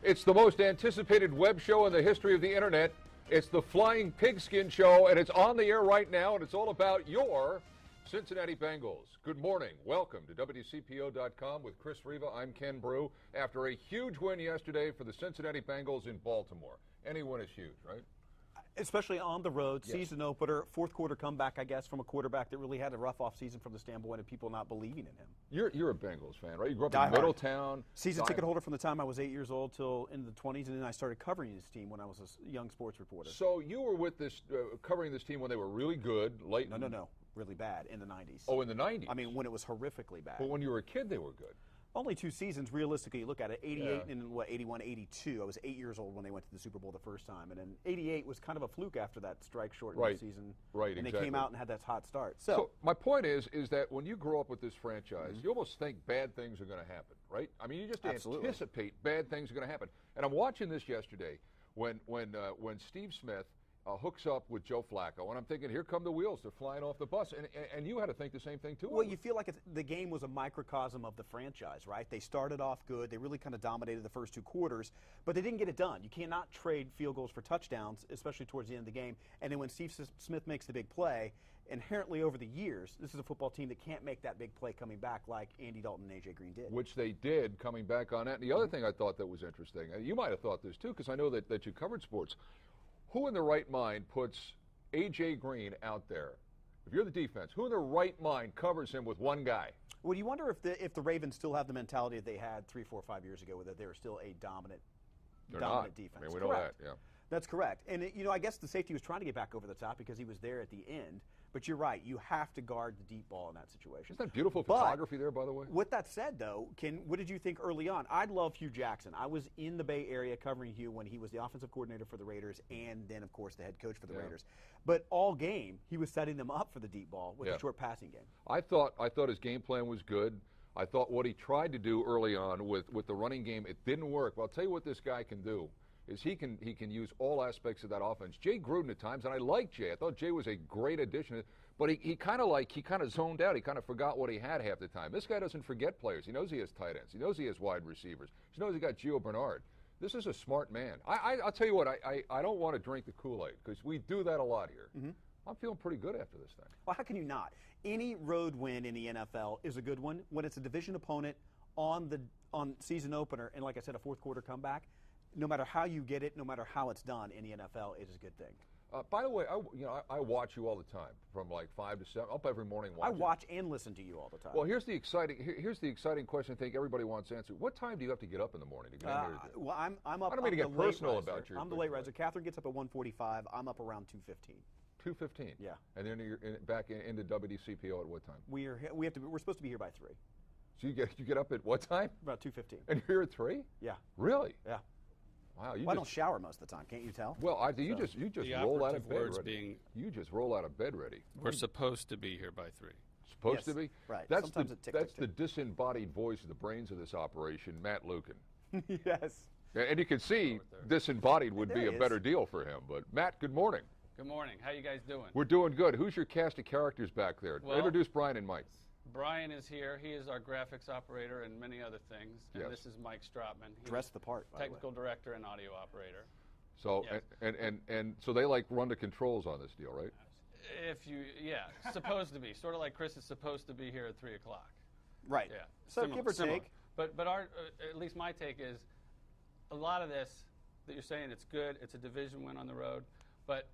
It's the most anticipated web show in the history of the internet. It's the Flying Pigskin Show, and it's on the air right now, and it's all about your Cincinnati Bengals. Good morning. Welcome to WCPO.com with Chris Riva. I'm Ken Brew. After a huge win yesterday for the Cincinnati Bengals in Baltimore. Any win is huge, right? Especially on the road, Yes. Season opener, fourth quarter comeback, I guess, from a quarterback that really had a rough offseason from the standpoint of people not believing in him. You're a Bengals fan, right? You grew up Die in hard. Middletown. Season ticket holder from the time I was 8 years old till into the 20s, and then I started covering this team when I was a young sports reporter. So you were with this, covering this team when they were really good, late. No. Really bad in the 90s. Oh, in the 90s. I mean, when it was horrifically bad. But when you were a kid, they were good. Only two seasons, realistically, you look at it, 88 Yeah. and 81, 82. I was 8 years old when they went to the Super Bowl the first time. And then 88 was kind of a fluke after that strike-shortened Right. season. Right, And exactly. they came out and had that hot start. So my point is that when you grow up with this franchise, Mm-hmm. you almost think bad things are going to happen, right? I mean, you just Absolutely. anticipate bad things are going to happen. And I'm watching this yesterday when Steve Smith hooks up with Joe Flacco, and I'm thinking, here come the wheels. They're flying off the bus. And you had to think the same thing, too. Well, you feel like the game was a microcosm of the franchise, right? They started off good. They really kind of dominated the first two quarters, but they didn't get it done. You cannot trade field goals for touchdowns, especially towards the end of the game. And then when Steve Smith makes the big play, inherently over the years, this is a football team that can't make that big play coming back like Andy Dalton and A.J. Green did. Which they did, coming back on that. And the other thing I thought that was interesting, and you might have thought this, too, because I know that you covered sports. Who in their right mind puts A.J. Green out there? If you're the defense, who in their right mind covers him with one guy? Well, you wonder if the Ravens still have the mentality that they had 3, 4, 5 years ago, whether they were still a dominant They're not. defense. I mean, we know Correct. that, yeah. That's correct. And, I guess the safety was trying to get back over the top because he was there at the end. But you're right. You have to guard the deep ball in that situation. Isn't that beautiful But photography there, by the way? With that said, though, what did you think early on? I love Hugh Jackson. I was in the Bay Area covering Hugh when he was the offensive coordinator for the Raiders and then, of course, the head coach for the Raiders. But all game, he was setting them up for the deep ball with a short passing game. I thought his game plan was good. I thought what he tried to do early on with the running game, it didn't work. Well, I'll tell you what this guy can do. Is he can use all aspects of that offense. Jay Gruden at times, and I like Jay. I thought Jay was a great addition, but he kind of zoned out. He kind of forgot what he had half the time. This guy doesn't forget players. He knows he has tight ends. He knows he has wide receivers. He knows he got Gio Bernard. This is a smart man. I'll tell you what, I don't want to drink the Kool-Aid because we do that a lot here. Mm-hmm. I'm feeling pretty good after this thing. Well, how can you not? Any road win in the NFL is a good one when it's a division opponent on season opener and, like I said, a fourth quarter comeback. No matter how you get it, no matter how it's done in the NFL, it is a good thing. By the way, I watch you all the time from like 5 to 7, up every morning watching. I watch and listen to you all the time. Well, here's the exciting question I think everybody wants answered. What time do you have to get up in the morning to get in here today? Well, I'm up. I don't mean to get personal about you. I'm the late riser. Catherine gets up at 1:45. I'm up around 2:15. 2:15. Yeah. And then you're back into WDCPO at what time? We're supposed to be here by 3. So you get up at what time? About 2:15. And you're here at 3? Yeah. Really? Yeah. Wow. I don't shower most of the time. Can't you tell? Well, you just roll out of bed ready. You just roll out of bed ready. We're supposed to be here by 3. Supposed to be? Right. That's Sometimes that's the disembodied voice of the brains of this operation, Matt Lucan. Yes. And you can see disembodied would be a better deal for him. But Matt, good morning. Good morning. How you guys doing? We're doing good. Who's your cast of characters back there? Well, introduce Brian and Mike. Brian is here. He is our graphics operator and many other things. And Yes. this is Mike Stropman. He's Dressed the part, by the way. technical director and audio operator. So Yes. and so they like run the controls on this deal, right? Supposed to be. Sort of like Chris is supposed to be here at 3 o'clock. Right. Yeah. So give or take. But our at least my take is a lot of this that you're saying it's good. It's a division win on the road, but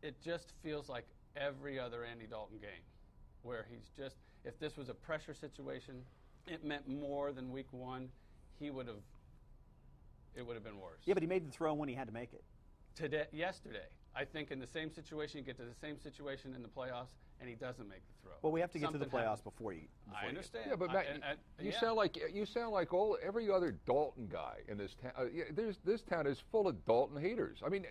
it just feels like every other Andy Dalton game, where he's just, if this was a pressure situation, it meant more than week 1. It would have been worse. Yeah, but he made the throw when he had to make it. Yesterday, I think in the same situation, you get to the same situation in the playoffs, and he doesn't make the throw. Well, we have to get to the Something playoffs happens. before you. I understand. Yeah, but Matt, you sound like every other Dalton guy in this town. This town is full of Dalton haters. I mean,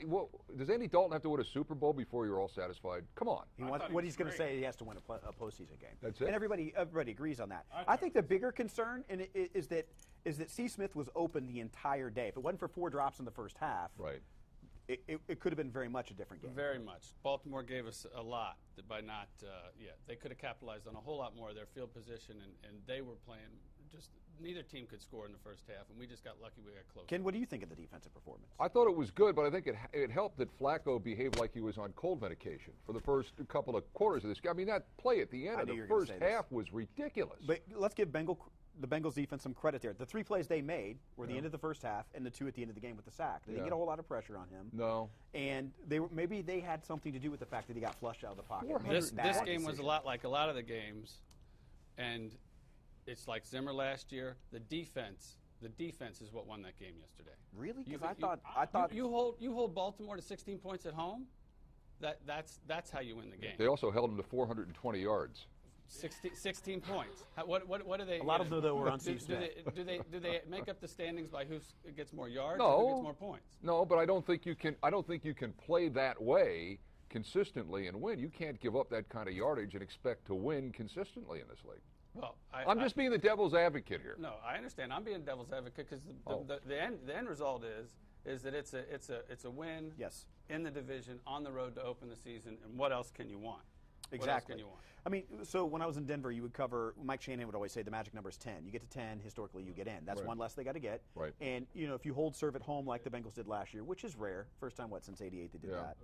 does Andy Dalton have to win a Super Bowl before you're all satisfied? Come on. What he's going to say, he has to win a postseason game. That's it. And everybody agrees on that. I think the bigger concern is that Steve Smith was open the entire day. If it wasn't for 4 drops in the first half, Right. It could have been very much a different game. Very much. Baltimore gave us a lot by not, they could have capitalized on a whole lot more of their field position, and they were playing just neither team could score in the first half, and we just got lucky we got close. Ken, what do you think of the defensive performance? I thought it was good, but I think it helped that Flacco behaved like he was on cold medication for the first couple of quarters of this game. I mean, that play at the end of the first half was ridiculous. But let's give the Bengals defense some credit there. The 3 plays they made were the end of the first half and the 2 at the end of the game with the sack. They didn't get a whole lot of pressure on him. No. And maybe they had something to do with the fact that he got flushed out of the pocket. This game was a lot like a lot of the games, and it's like Zimmer last year. The defense is what won that game yesterday. Really? Because I thought you hold Baltimore to 16 points at home. That's how you win the game. They also held him to 420 yards. 16 points. What do they? A lot of them though were on Steve Smith. Do they make up the standings by who gets more yards No. or who gets more points? No, but I don't think you can play that way consistently and win. You can't give up that kind of yardage and expect to win consistently in this league. Well, I'm just being the devil's advocate here. No, I understand. I'm being devil's advocate because the end result is that it's a win. Yes. In the division on the road to open the season, and what else can you want? Exactly. What else can you want? I mean, so when I was in Denver, you would cover. Mike Shanahan would always say the magic number is 10. You get to 10, historically, you get in. That's one less they got to get. Right. And if you hold serve at home like the Bengals did last year, which is rare, first time since '88 they did that.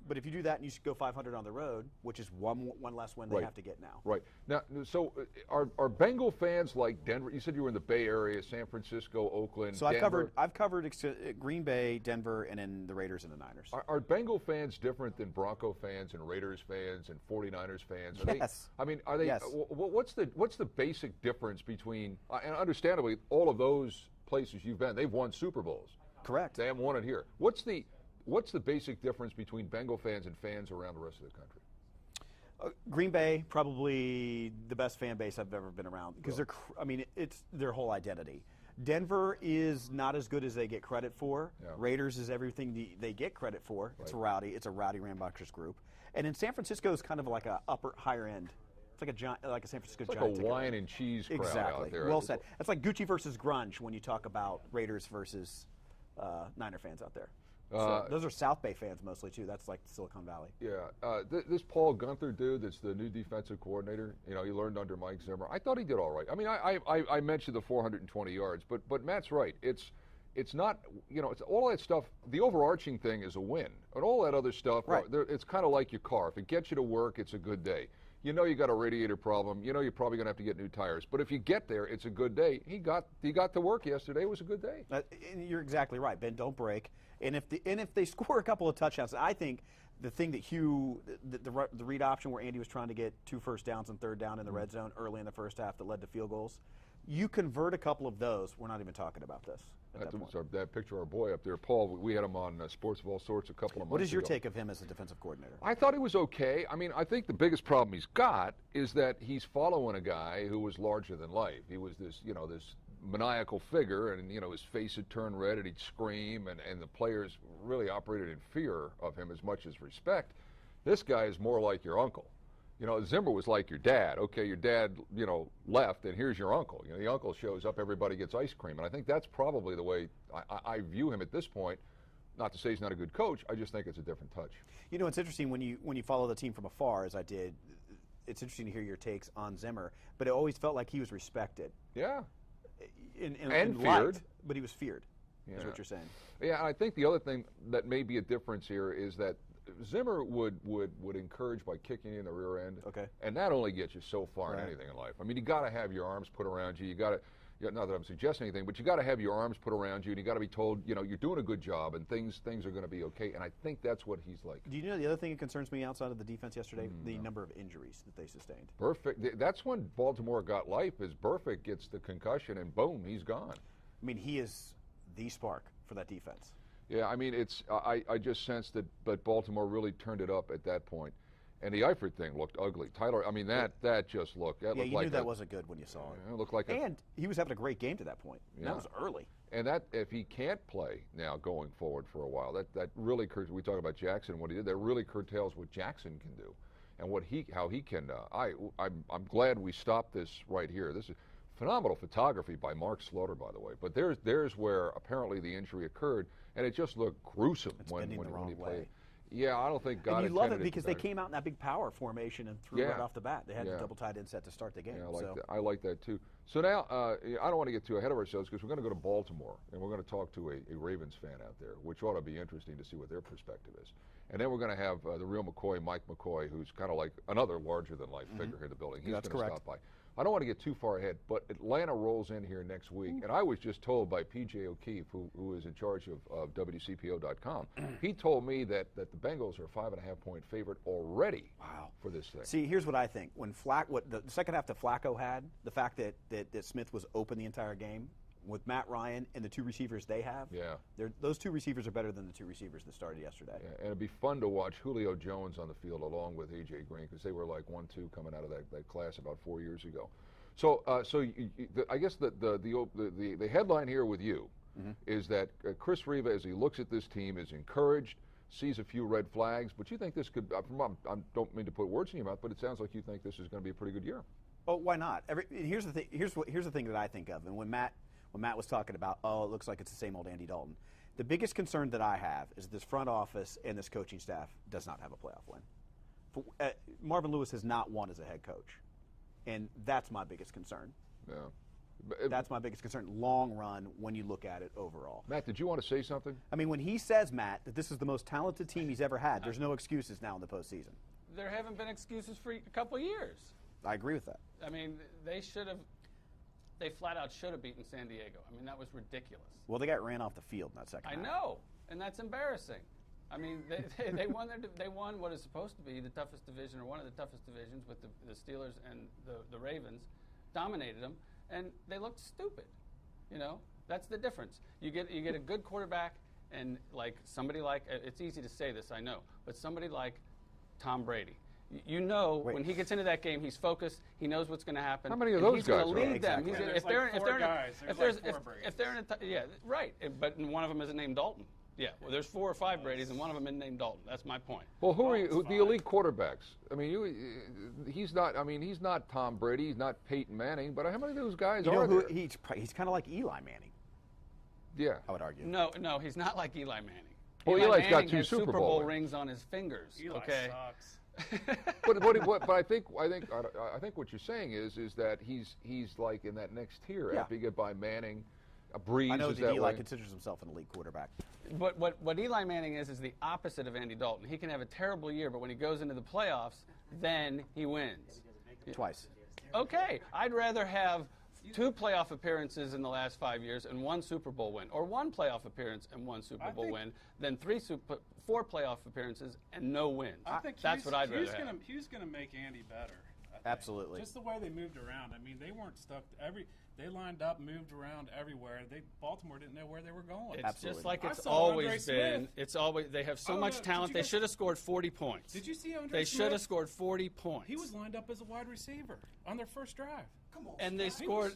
But if you do that and you go 500 on the road, which is one less win they have to get now. Right. Now, so are Bengal fans like Denver? You said you were in the Bay Area, San Francisco, Oakland. So Denver. I've covered Green Bay, Denver, and then the Raiders and the Niners. Are Bengal fans different than Bronco fans and Raiders fans and 49ers fans? Yes. Are they? Yes. What's the basic difference between? And understandably, all of those places you've been, they've won Super Bowls. Correct. They haven't won it here. What's the basic difference between Bengal fans and fans around the rest of the country? Green Bay, probably the best fan base I've ever been around because it's their whole identity. Denver is not as good as they get credit for. Yeah. Raiders is everything they get credit for. Right. It's a rowdy, rambunctious group. And in San Francisco is kind of like a higher end. It's like a San Francisco Giant. Like a wine and cheese crowd out there. Well said. It's like Gucci versus grunge when you talk about Raiders versus Niner fans out there. So those are South Bay fans mostly too. That's like Silicon Valley. Yeah, this Paul Gunther dude, that's the new defensive coordinator. He learned under Mike Zimmer. I thought he did all right. I mean, I mentioned the 420 yards, but Matt's right. It's not, it's all that stuff. The overarching thing is a win, and all that other stuff. Right. It's kind of like your car. If it gets you to work, it's a good day. You got a radiator problem. You're probably going to have to get new tires. But if you get there, it's a good day. He got to work yesterday. It was a good day. And you're exactly right, Ben. Don't break. And if they score a couple of touchdowns, I think the thing that the read option where Andy was trying to get 2 first downs and 3rd down in the red zone early in the first half that led to field goals, you convert a couple of those, we're not even talking about this. That picture of our boy up there, Paul, we had him on Sports of All Sorts a couple of months ago. What is your take of him as a defensive coordinator? I thought he was okay. I mean, I think the biggest problem he's got is that he's following a guy who was larger than life. He was this maniacal figure, and his face had turned red and he'd scream, and the players really operated in fear of him as much as respect. This guy is more like your uncle. Zimmer was like your dad. Okay, your dad, left, and here's your uncle. The uncle shows up, everybody gets ice cream, and I think that's probably the way I view him at this point. Not to say he's not a good coach, I just think it's a different touch. It's interesting when you follow the team from afar, as I did. It's interesting to hear your takes on Zimmer, but it always felt like he was respected. Yeah. And feared. Liked, but he was feared, is what you're saying. Yeah, and I think the other thing that may be a difference here is that Zimmer would encourage by kicking you in the rear end. Okay. And that only gets you so far in anything in life. I mean, you got to have your arms put around you. You got to, not that I'm suggesting anything, but you got to have your arms put around you, and you got to be told, you're doing a good job, and things are going to be okay. And I think that's what he's like. Do you know the other thing that concerns me outside of the defense yesterday? The number of injuries that they sustained. Perfect. That's when Baltimore got life. Is Burfict gets the concussion, and boom, he's gone. I mean, he is the spark for that defense. Yeah, I mean, I just sensed that Baltimore really turned it up at that point. And the Eifert thing looked ugly. Tyler, I mean, that just looked. That looked you like knew that wasn't good when you saw it. It looked like and he was having a great game to that point. Yeah. That was early. And that, if he can't play now going forward for a while, that really, we talk about Jackson and what he did, that really curtails what Jackson can do and how he can. I'm glad we stopped this right here. This is phenomenal photography by Mark Slaughter, by the way. But there's where apparently the injury occurred, and it just looked gruesome when he played. Yeah, I don't think God And you love it intended because to they be. came out in that big power formation and threw Yeah. right off the bat. They had Yeah. the double tight end set to start the game. Yeah, I like so. that. I like that too. So now, I don't want to get too ahead of ourselves because we're going to go to Baltimore and we're going to talk to a Ravens fan out there, which ought to be interesting to see what their perspective is. And then we're going to have the real McCoy, Mike McCoy, who's kind of like another larger-than-life figure here in the building. He's That's going to correct. stop by. I don't want to get too far ahead, but Atlanta rolls in here next week, and I was just told by P.J. O'Keefe, who is in charge of WCPO.com, he told me that the Bengals are a 5.5-point favorite already. Wow. For this thing. See, here's what I think. When what the second half that Flacco had, the fact that Smith was open the entire game with Matt Ryan and the two receivers they have, those two receivers are better than the two receivers that started yesterday. Yeah, and it'd be fun to watch Julio Jones on the field along with A.J. Green because they were like 1-2 coming out of that class about 4 years ago. So, I guess the headline here with you is that Chris Riva, as he looks at this team, is encouraged, sees a few red flags, but you think this could? I don't mean to put words in your mouth, but it sounds like you think this is going to be a pretty good year. Oh, why not? Here's the thing. Here's the thing that I think of, and when Matt was talking about, it looks like it's the same old Andy Dalton. The biggest concern that I have is this front office and this coaching staff does not have a playoff win. Marvin Lewis has not won as a head coach, and that's my biggest concern. Yeah. That's my biggest concern, long run, when you look at it overall. Matt, did you want to say something? I mean, when he says, Matt, that this is the most talented team he's ever had, there's no excuses now in the postseason. There haven't been excuses for a couple of years. I agree with that. I mean, they flat out should have beaten San Diego. I mean, that was ridiculous. Well, they got ran off the field in that second half. I know, and that's embarrassing. I mean, they won they won what is supposed to be the toughest division, or one of the toughest divisions, with the Steelers and the Ravens, dominated them, and they looked stupid. You know, that's the difference. You get a good quarterback, and somebody like, it's easy to say this, I know, but somebody like Tom Brady. You know, when he gets into that game, he's focused. He knows what's going to happen. How many of those he's guys going to are lead them. Exactly. He's Yeah, gonna, there's if they're in a right. But one of them isn't named Dalton. Yeah, well, there's 4 or 5 Bradys, and one of them isn't named Dalton. That's my point. Well, who are you? The elite quarterbacks. I mean, he's not. I mean, he's not Tom Brady. He's not Peyton Manning. But how many of those guys You know are who there? he's kind of like Eli Manning, Yeah. I would argue. No, he's not like Eli Manning. Well, Eli Eli's got Manning 2 has Super Bowl rings on his fingers. Eli okay. sucks. But I think what you're saying is that he's like in that next tier Yeah. after you get by Manning, Breeze I know is that that Eli way. considers himself an elite quarterback. But what Eli Manning is the opposite of Andy Dalton. He can have a terrible year, but when he goes into the playoffs, then he wins. Twice. Okay, I'd rather have 2 playoff appearances in the last 5 years and 1 Super Bowl win, or 1 playoff appearance and 1 Super Bowl win, than 4 playoff appearances and no wins. I think That's what I'd rather have. He's going to make Andy better. I think. Absolutely. Just the way they moved around. I mean, they weren't stuck. They lined up, moved around everywhere. Baltimore didn't know where they were going. It's Absolutely. just like I it's saw Andre always Smith. been. It's always they have so Oh, much no, did talent. you They guys- should have scored 40 points. Did you see Andre They Smith? should have scored 40 points. He was lined up as a wide receiver on their first drive. and they scored.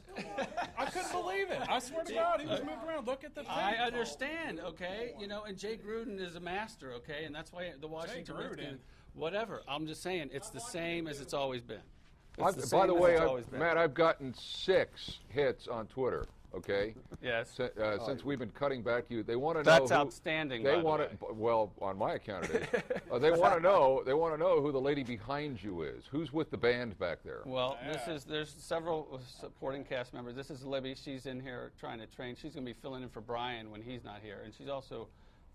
I couldn't believe it. I swear to God, he was moved around. Look at the tape. I understand, okay, and Jay Gruden is a master, okay, and that's why the Washington Gruden. Redskins, whatever. I'm just saying, it's the same as it's always been. It's By same the as way, it's always been. Matt, I've gotten 6 hits on Twitter. Okay. Yes. Since we've been cutting back to you, they want to know. That's who, outstanding. They by the want way. to. Well, on my account, it is. They want to know. They want to know who the lady behind you is. Who's with the band back there? Well, there's several supporting cast members. This is Libby. She's in here trying to train. She's going to be filling in for Brian when he's not here, and she's also.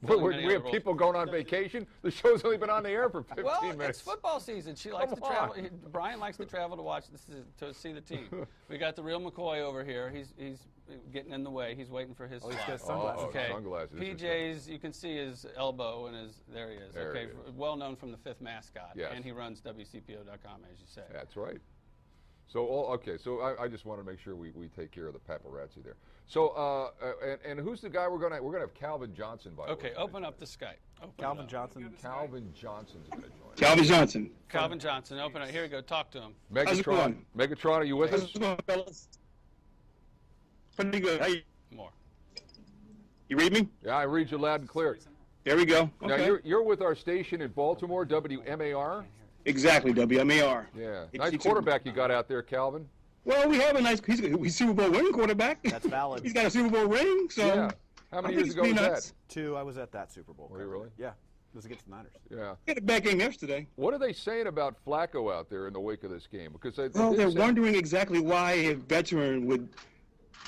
filling many We other have people going on vacation. The show's only been on the air for 15 Well, minutes. it's football season. She likes Come to travel. on. Brian likes to travel to watch. To see the team. We got the real McCoy over here. He's getting in the way. He's waiting for his. Oh, he's slot. got sunglasses. Okay. Sunglasses. PJ's. You can see his elbow and his. There he is. There okay. he is. Well known from the 5th Mascot. Yes. And he runs WCPO.com, as you say. That's right. So, okay. So I just want to make sure we take care of the paparazzi there. So, and who's the guy we're gonna have Calvin Johnson by the way. Okay. Open up the Skype. Open it Calvin up. Johnson. Calvin Johnson's going to join. Calvin Johnson. Calvin Johnson. Open it. Here we go. Talk to him. How's it Megatron. going? Megatron, are you with How's us? it going, fellas? Pretty good. Hey, More. you read me? Yeah, I read you loud and clear. There we go. Now Okay. you're with our station in Baltimore, WMAR. Exactly, WMAR. Yeah, It's- nice it's- quarterback you got out there, Calvin. Well, we have a nice. He's Super Bowl winning quarterback. That's valid. He's got a Super Bowl ring. So Yeah. How I many think years it's ago was pretty that? nuts. 2. I was at that Super Bowl. Were you really? Yeah. was against the Niners. Yeah. He had a bad game yesterday. What are they saying about Flacco out there in the wake of this game? Because They're wondering exactly why a veteran would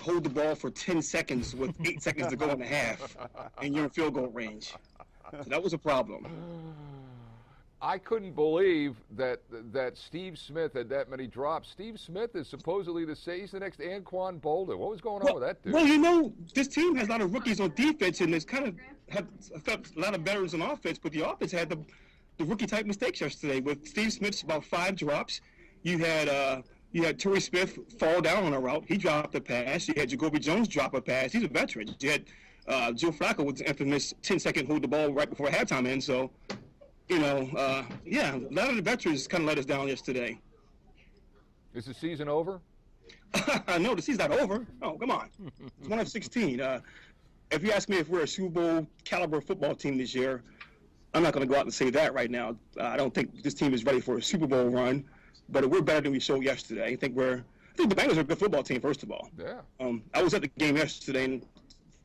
hold the ball for 10 seconds with 8 seconds to go in the half, and you're in field goal range. So that was a problem. I couldn't believe that Steve Smith had that many drops. Steve Smith is supposedly he's the next Anquan Bolden. What was going on with that dude? Well, this team has a lot of rookies on defense, and it's kind of had a lot of veterans on offense, but the offense had the rookie-type mistakes yesterday with Steve Smith's about 5 drops. You had Torrey Smith fall down on a route. He dropped a pass. You had Jacoby Jones drop a pass. He's a veteran. You had Joe Flacco with the infamous 10-second hold the ball right before halftime in, so... a lot of the veterans kind of let us down yesterday. Is the season over? No, the season's not over. Oh, come on. It's 1 of 16. If you ask me if we're a Super Bowl caliber football team this year, I'm not going to go out and say that right now. I don't think this team is ready for a Super Bowl run, but we're better than we showed yesterday. I think the Bengals are a good football team, first of all. Yeah. I was at the game yesterday, and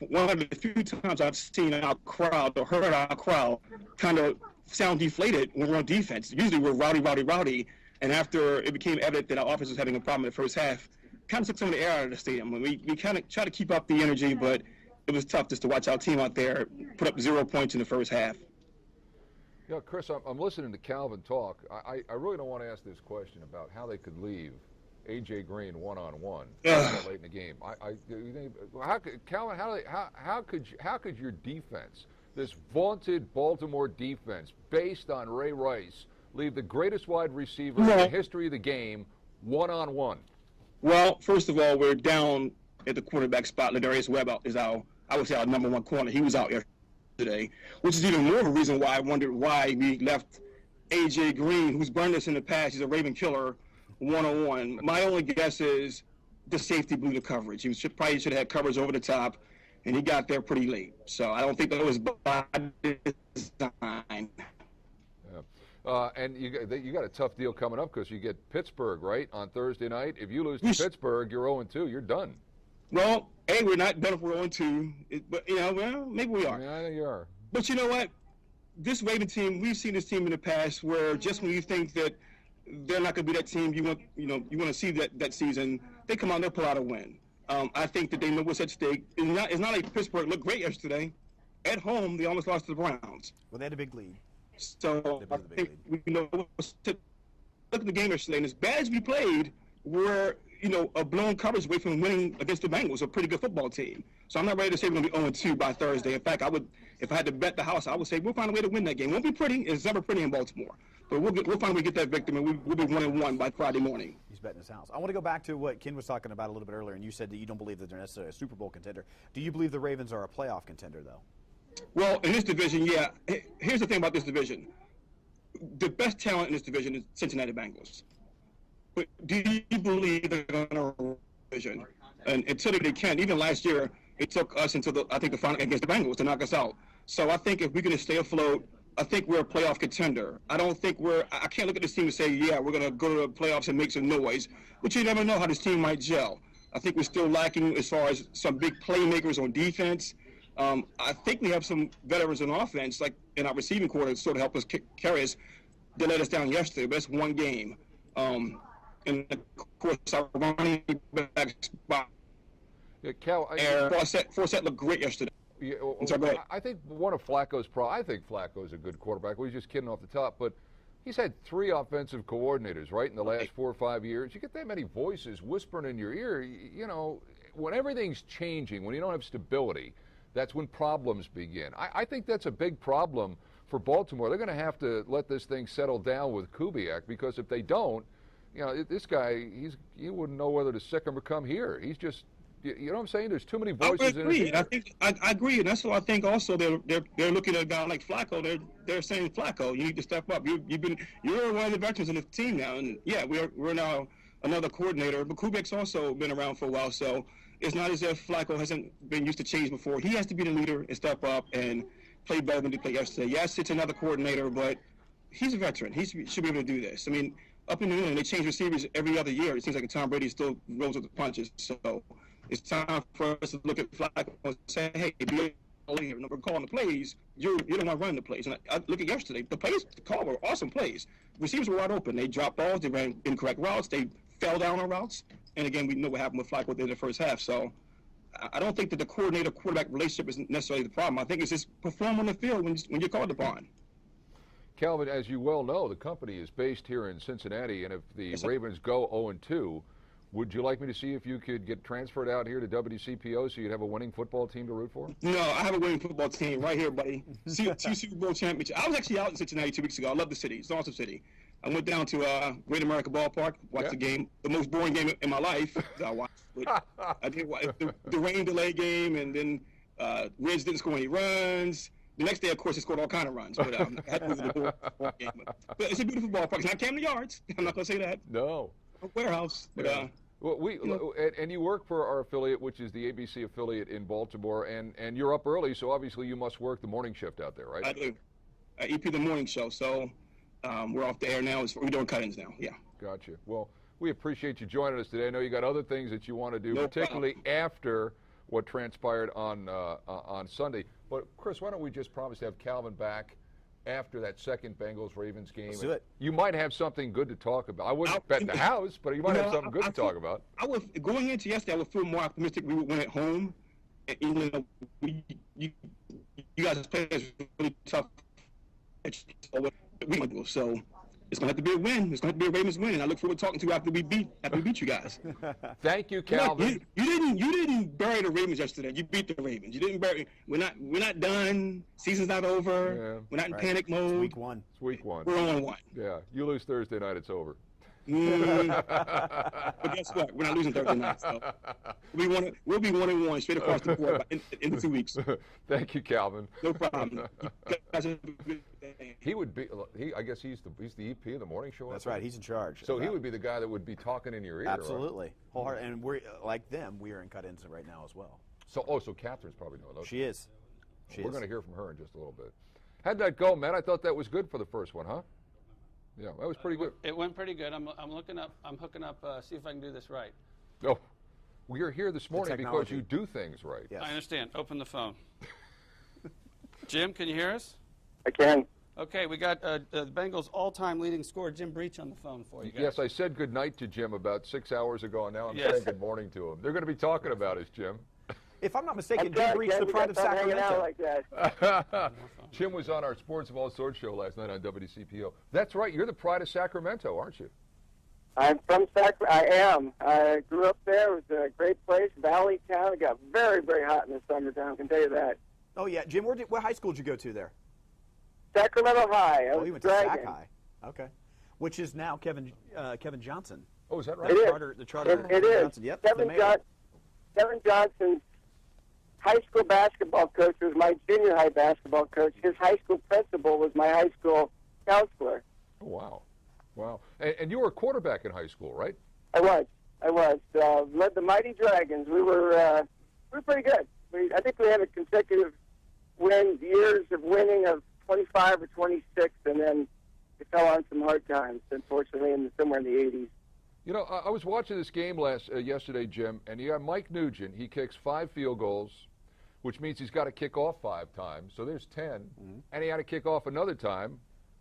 one of the few times I've seen our crowd or heard our crowd kind of sound deflated when we're on defense. Usually we're rowdy, and after it became evident that our offense was having a problem in the first half, kind of took some of the air out of the stadium. We kind of try to keep up the energy, but it was tough just to watch our team out there put up 0 points in the first half. Yeah, Chris, I'm listening to Calvin talk. I really don't want to ask this question about how they could leave A.J. Green one-on-one that late in the game. Calvin, how could your defense, this vaunted Baltimore defense, based on Ray Rice, leave the greatest wide receiver in the history of the game one-on-one? Well, first of all, we're down at the quarterback spot. Ladarius Webb is our number 1 corner. He was out yesterday, which is even more of a reason why I wondered why we left A.J. Green, who's burned us in the past. He's a Raven killer, one-on-one. My only guess is the safety blew the coverage. He probably should have had coverage over the top, and he got there pretty late. So I don't think that was by design. And you got a tough deal coming up because you get Pittsburgh, right, on Thursday night. If you lose to Pittsburgh, you're 0-2. You're done. Well, we're not done if we're 0-2. But, maybe we are. Yeah, I think you are. But you know what? This Raven team, we've seen this team in the past where just when you think that they're not going to be that team you want to see that season, they come out and they pull out a win. I think that they know what's at stake. It's not like Pittsburgh looked great yesterday. At home, they almost lost to the Browns. Well, they had a big lead. So I think we know what's at. Look at the game yesterday, and as bad as we played, we're a blown coverage away from winning against the Bengals, a pretty good football team. So I'm not ready to say we're going to be 0-2 by Thursday. In fact, if I had to bet the house, I would say we'll find a way to win that game. It won't be pretty. It's never pretty in Baltimore. But we'll find a way to get that victory, and we'll be 1-1 by Friday morning. He's betting his house. I want to go back to what Ken was talking about a little bit earlier, and you said that you don't believe that they're necessarily a Super Bowl contender. Do you believe the Ravens are a playoff contender, though? Well, in this division, yeah. Here's the thing about this division. The best talent in this division is Cincinnati Bengals. But do you believe they're going to division? And until they can, even last year, it took us until the final against the Bengals to knock us out. So I think if we're going to stay afloat, I think we're a playoff contender. I can't look at this team and say, yeah, we're going to go to the playoffs and make some noise. But you never know how this team might gel. I think we're still lacking as far as some big playmakers on defense. I think we have some veterans on offense, like in our receiving corps, to sort of help us carry us. They let us down yesterday, but that's one game. And of course, our running back spot. Yeah, Cal, Forsett looked great yesterday. Yeah, go I think one of Flacco's I think Flacco's a good quarterback. Well, he's just kidding off the top, but he's had 3 offensive coordinators, right, in the last 4 or 5 years. You get that many voices whispering in your ear, when everything's changing, when you don't have stability, that's when problems begin. I think that's a big problem for Baltimore. They're going to have to let this thing settle down with Kubiak, because if they don't, this guy, he wouldn't know whether to sick him or come here. He's just, you know what I'm saying? There's too many voices. I agree. I agree, and that's why I think also they're looking at a guy like Flacco. They're saying, Flacco, you need to step up. You're one of the veterans in the team now, and yeah, we're now another coordinator. But Kubiak's also been around for a while, so it's not as if Flacco hasn't been used to change before. He has to be the leader and step up and play better than he played yesterday. Yes, it's another coordinator, but he's a veteran. He should be able to do this. I mean, up in New England, they change receivers every other year. It seems like Tom Brady still rolls with the punches. So it's time for us to look at Flacco and say, hey, be here, we're calling the plays. You're the one running the plays. And I look at yesterday, the plays called were awesome plays. Receivers were wide open. They dropped balls. They ran incorrect routes. They fell down on routes. And again, we know what happened with Flacco in the first half. So I don't think that the coordinator-quarterback relationship is necessarily the problem. I think it's just perform on the field when you're called upon. Calvin, as you well know, the company is based here in Cincinnati, and if the Ravens go 0-2, would you like me to see if you could get transferred out here to WCPO so you'd have a winning football team to root for? No, I have a winning football team right here, buddy. Two Super Bowl championship. I was actually out in Cincinnati 2 weeks ago. I love the city. It's an awesome city. I went down to Great America Ballpark, watched the game, the most boring game in my life that I watched. But I did watch the rain delay game, and then Reds didn't score any runs. The next day, of course, they scored all kind of runs. But I had to move the ball game. But it's a beautiful ballpark. It's not Camden Yards. I'm not going to say that. No. A warehouse. But, well, and you work for our affiliate, which is the ABC affiliate in Baltimore, and you're up early, so obviously you must work the morning shift out there, right? I do. I EP the morning show, so we're off the air now. We're doing cut-ins now, yeah. Gotcha. Well, we appreciate you joining us today. I know you got other things that you want to do, particularly after what transpired on Sunday. But, Chris, why don't we just promise to have Calvin back after that second Bengals-Ravens game? Let's do it. You might have something good to talk about. I wouldn't bet the house, but you might have something good to talk about. Going into yesterday, I would feel more optimistic we would win at home. Even though you guys played us really tough. So it's going to have to be a win. It's going to have to be a Ravens win, and I look forward to talking to you after we beat you guys. Thank you, Calvin. You didn't bury the Ravens yesterday. You beat the Ravens. You didn't bury. We're not done. Season's not over. Yeah. We're not in panic mode. It's week one. It's week one. We're on one. Yeah. You lose Thursday night, it's over. But guess what? We're not losing Thursday night. So we'll be 1-1 straight across the board in 2 weeks. Thank you, Calvin. No problem. He would be. I guess he's the EP of the morning show. That's right. He's in charge. So he would be the guy that would be talking in your ear. Absolutely. Right? And we're like them. We are in cut-ins right now as well. So Catherine's probably doing those. She is. We're going to hear from her in just a little bit. How'd that go, man? I thought that was good for the first one, huh? Yeah, that was pretty good. It went pretty good. I'm hooking up, see if I can do this right. Oh, well, you're here this morning because you do things right. Yes. I understand. Open the phone. Jim, can you hear us? I can. Okay, we got the Bengals' all-time leading scorer, Jim Breach, on the phone for you guys. Yes, I said good night to Jim about 6 hours ago, and now I'm saying good morning to him. They're going to be talking about us, Jim. If I'm not mistaken, Jim Breach, the pride of Sacramento. Like that. Jim was on our Sports of All Sorts show last night on WCPO. That's right. You're the pride of Sacramento, aren't you? I'm from Sacramento. I am. I grew up there. It was a great place, valley town. It got very, very hot in the summertime, I can tell you that. Oh, yeah. Jim, what high school did you go to there? Sacramento High. You went to Sac High. Okay. Which is now Kevin Johnson. Oh, is that right? It is. The charter. It is. Johnson. Yep. Kevin Johnson's high school basketball coach was my junior high basketball coach. His high school principal was my high school counselor. Oh, wow. Wow. And you were a quarterback in high school, right? I was. Led the Mighty Dragons. We were pretty good. I think we had a consecutive years of winning of 25 or 26, and then it fell on some hard times, unfortunately, somewhere in the 80s. You know, I was watching this game yesterday, Jim, and you got Mike Nugent. He kicks 5 field goals, which means he's got to kick off 5 times. So there's 10. Mm-hmm. And he had to kick off another time,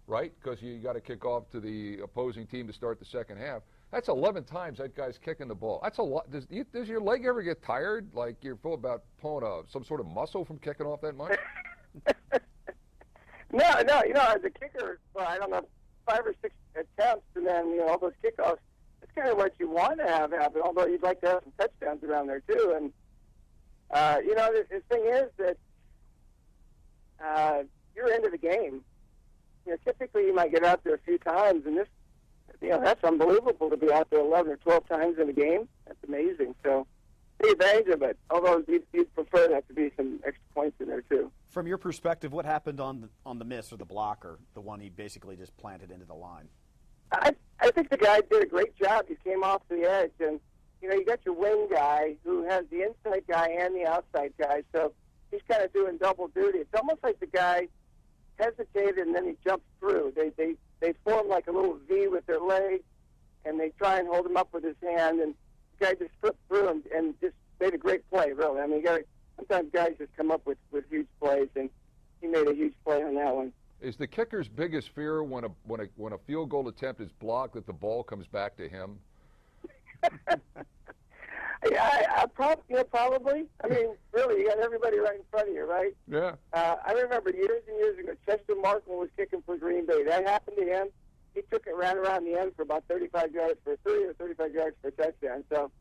right? Because you got to kick off to the opposing team to start the second half. That's 11 times that guy's kicking the ball. That's a lot. Does your leg ever get tired? Like you're full about pulling some sort of muscle from kicking off that much? No. You know, as a kicker, well, I don't know, 5 or 6 attempts, and then all those kickoffs. It's kind of what you want to have happen. Although you'd like to have some touchdowns around there too. And the thing is that you're into the game. Typically you might get out there a few times, and this. That's unbelievable to be out there 11 or 12 times in a game. That's amazing. So, take advantage of it. Although you'd prefer that to be some extra points in there too. From your perspective, what happened on the miss or the block, or the one he basically just planted into the line? I think the guy did a great job. He came off the edge, and you got your wing guy who has the inside guy and the outside guy. So he's kind of doing double duty. It's almost like the guy hesitated and then he jumped through. They form like a little V with their leg, and they try and hold him up with his hand, and the guy just slipped through and just made a great play, really. I mean, sometimes guys just come up with huge plays, and he made a huge play on that one. Is the kicker's biggest fear when a field goal attempt is blocked that the ball comes back to him? Yeah, probably. I mean, really, you got everybody right in front of you, right? Yeah. I remember years and years ago, Chester Markman was kicking for Green Bay. That happened to him. He took it right around the end for about 35 yards for a 30 or 35 yards for a touchdown. So,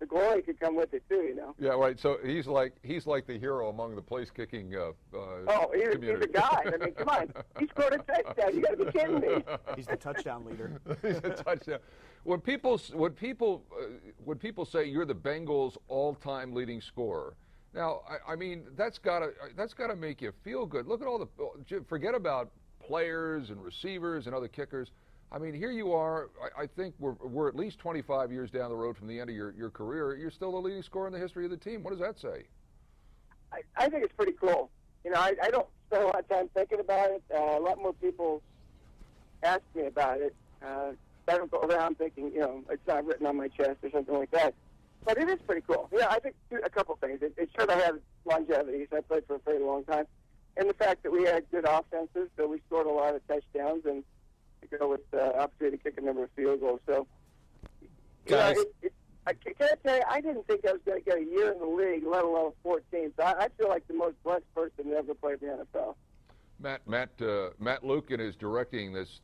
the glory could come with it too, Yeah, right. So he's like the hero among the place kicking he's community. a guy. I mean, come on. He scored a touchdown. You got to be kidding me. He's the touchdown leader. He's a touchdown. When people say you're the Bengals' all-time leading scorer, now I mean that's gotta make you feel good. Look at all the forget about players and receivers and other kickers. I mean, here you are. I think we're at least 25 years down the road from the end of your career. You're still the leading scorer in the history of the team. What does that say? I think it's pretty cool. I don't spend a lot of time thinking about it. A lot more people ask me about it. I don't go around thinking, it's not written on my chest or something like that. But it is pretty cool. Yeah, I think a couple things. It should have had longevity. So I played for a very long time. And the fact that we had good offenses, so we scored a lot of touchdowns, and to go with the opportunity to kick a number of field goals. So, Guys. can I tell you, I didn't think I was going to get a year in the league, let alone 14. So I feel like the most blessed person to ever play in the NFL. Matt Lukin is directing this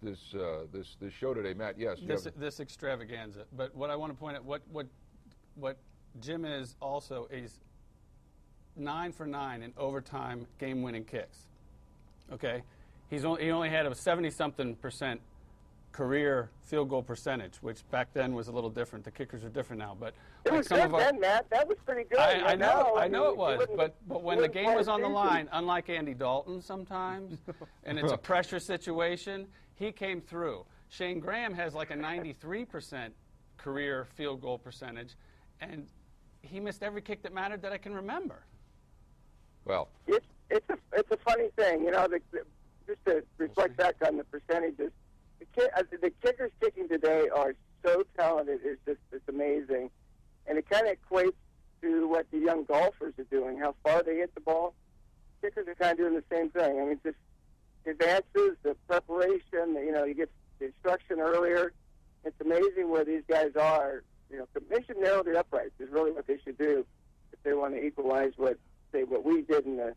show today. Matt, yes. This extravaganza. But what I want to point out, what Jim is also is 9 for 9 in overtime game-winning kicks. Okay, he only had a 70-something% career field goal percentage, which back then was a little different. The kickers are different now, but it was good then, Matt. That was pretty good. I know it was. But when the game was on the line, unlike Andy Dalton sometimes, and it's a pressure situation, he came through. Shane Graham has like a 93% career field goal percentage, and he missed every kick that mattered that I can remember. Well, it's a funny thing, just to reflect back on the percentages. The kickers kicking today are so talented. It's amazing, and it kind of equates to what the young golfers are doing. How far they hit the ball. Kickers are kind of doing the same thing. I mean, just advances, the preparation. You get the instruction earlier. It's amazing where these guys are. They should narrow the uprights. Is really what they should do if they want to equalize what we did in the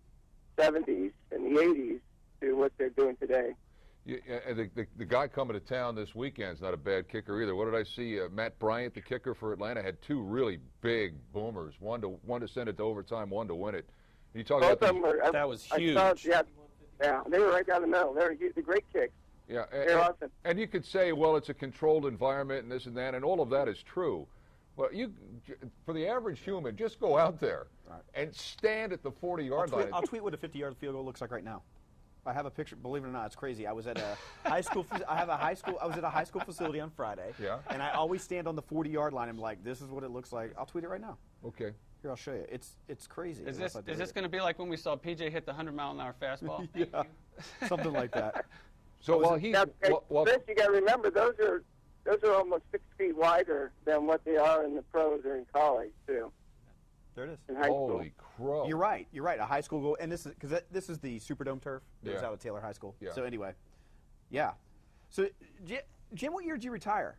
70s and the 80s to what they're doing today. Yeah, and the guy coming to town this weekend's not a bad kicker either. What did I see? Matt Bryant, the kicker for Atlanta, had 2 really big boomers. One to send it to overtime, one to win it. You talk Both about of them were, that was huge. Yeah, they were right down the middle. They were the great kicks. Yeah, They're awesome. And you could say, well, it's a controlled environment and this and that, and all of that is true. Well, for the average human, just go out there and stand at the 40-yard line. I'll tweet what a 50-yard field goal looks like right now. I have a picture. Believe it or not, it's crazy. I was at a high school. I was at a high school facility on Friday. Yeah. And I always stand on the 40-yard line. I'm like, this is what it looks like. I'll tweet it right now. Okay. Here, I'll show you. It's crazy. Is this going to be like when we saw PJ hit the 100-mile-an-hour fastball? Yeah. Something like that. So while he's Chris, you got to remember those are almost 6 feet wider than what they are in the pros or in college too. There it is. In high school. Holy crow! You're right. A high school goal, and this is the Superdome turf. It was Yeah. out at Taylor High School. Yeah. So anyway, yeah. So Jim, what year did you retire?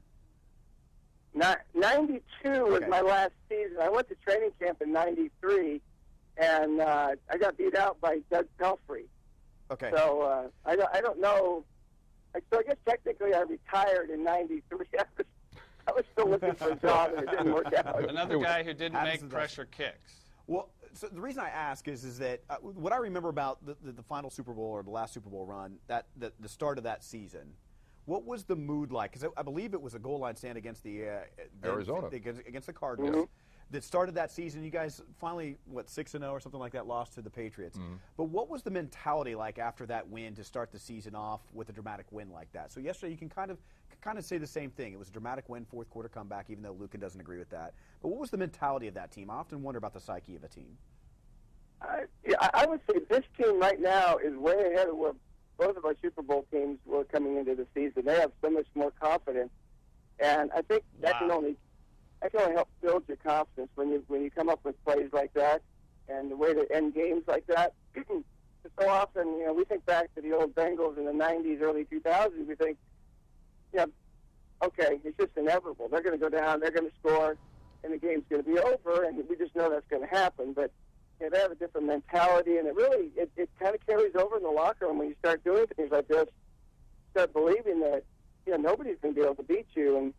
92 was Okay. my last season. I went to training camp in 93, and I got beat out by Doug Pelfrey. Okay. So I don't know. So I guess technically I retired in 93. I was still looking for a job, and it didn't work out. Another guy who didn't Happens to make us. pressure kicks. Well, so the reason I ask is that what I remember about the final Super Bowl or the last Super Bowl run, the start of that season, what was the mood like? Because I believe it was a goal line stand against the Arizona. against the Cardinals that started that season. You guys finally 6-0 or something like that, lost to the Patriots. But what was the mentality like after that win to start the season off with a dramatic win like that? So yesterday you can kind of say the same thing. It was a dramatic win, fourth quarter comeback, even though Lukin doesn't agree with that. But what was the mentality of that team? I often wonder about the psyche of a team. I would say this team right now is way ahead of where both of our Super Bowl teams were coming into the season. They have so much more confidence, and I think that can only help build your confidence when you come up with plays like that. and the way to end games like that. So often, we think back to the old Bengals in the 90s, early 2000s. We think, okay, it's just inevitable. They're going to go down, they're going to score, and the game's going to be over, and we just know that's going to happen. But they have a different mentality, and it kind of carries over in the locker room when you start doing things like this. Start believing that nobody's going to be able to beat you. And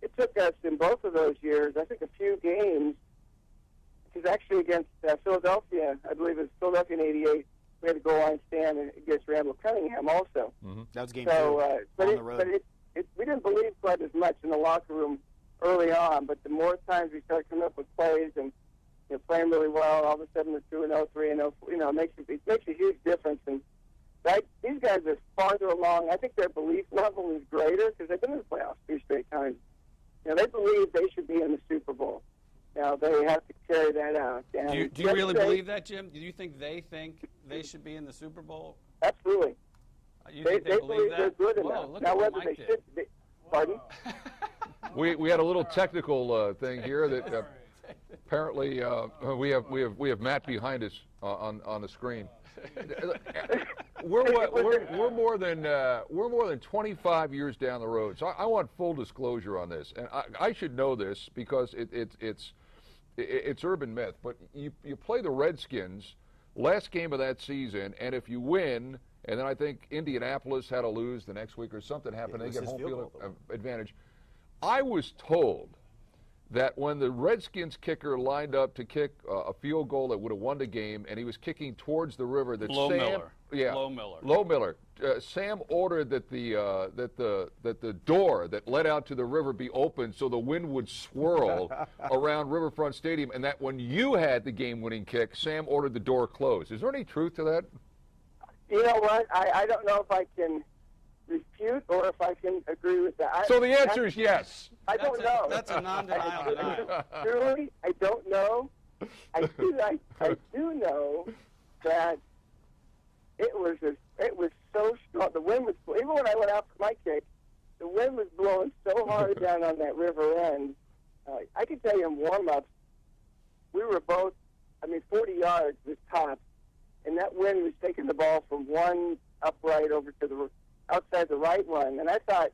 it took us in both of those years, I think, a few games. It was actually against Philadelphia. I believe it was Philadelphia in '88. We had a goal line stand against Randall Cunningham also. Mm-hmm. That was game 2 on the road. But we didn't believe quite as much in the locker room early on. But the more times we started coming up with plays and playing really well, all of a sudden it's 2-0, 3-0. It makes a huge difference. And these guys are farther along. I think their belief level is greater because they've been in the playoffs 3 straight times. They believe they should be in the Super Bowl. Now they have to carry that out. Do you really believe that, Jim? Do you think they should be in the Super Bowl? Absolutely. You think they believe that? They're good Whoa, enough. look Now at what whether Mike they did. should, pardon? We had a little technical thing here that apparently we have Matt behind us on the screen. We're more than 25 years down the road, so I want full disclosure on this, and I should know this because it's urban myth. But you play the Redskins last game of that season, and if you win, and then I think Indianapolis had to lose the next week or something happened, they get home field advantage. I was told that when the Redskins kicker lined up to kick a field goal that would have won the game, and he was kicking towards the river, that Low Sam, Miller. yeah, Low Miller. Sam ordered that the door that led out to the river be opened so the wind would swirl around Riverfront Stadium, and that when you had the game-winning kick, Sam ordered the door closed. Is there any truth to that? You know what? I don't know if I can refute or if I can agree with that. So the answer is yes. I don't know. That's a non-denial denial. Truly, I don't know. I do know that it was so strong. The wind was, even when I went out for my kick, the wind was blowing so hard down on that river end. I can tell you in warm-ups, we were both, 40 yards this top, and that wind was taking the ball from one upright over to the outside the right one. And I thought,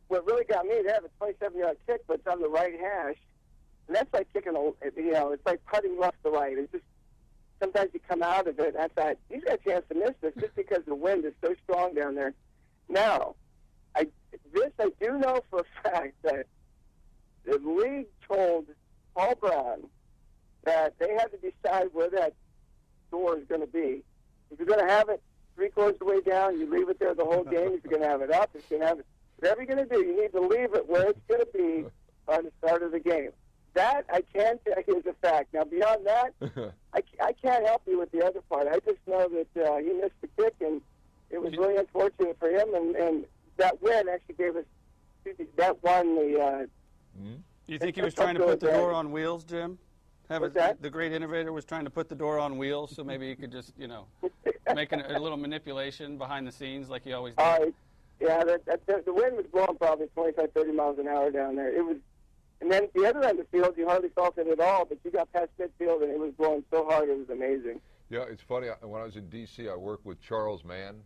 what really got me, they have a 27-yard kick, but it's on the right hash. And that's like kicking, it's like putting left to right. It's just, sometimes you come out of it, and I thought, he's got a chance to miss this just because the wind is so strong down there. Now, I do know for a fact that the league told Paul Brown that they had to decide where that door is going to be. If you're going to have it 3/4 of the way down, you leave it there the whole game. If you're going to have it up, if you're going to have it, whatever you're going to do, you need to leave it where it's going to be on the start of the game. That I can tell you is a fact. Now, beyond that, I can't help you with the other part. I just know that he missed the kick, and it was really unfortunate for him. And that win actually gave us that won the. You think he was trying to put the door on wheels, Jim? The great innovator was trying to put the door on wheels, so maybe he could just, make a little manipulation behind the scenes like he always did. Yeah, the wind was blowing probably 25, 30 miles an hour down there. It was, and then the other end of the field, you hardly felt it at all, but you got past midfield, and it was blowing so hard, it was amazing. Yeah, it's funny. When I was in D.C., I worked with Charles Mann,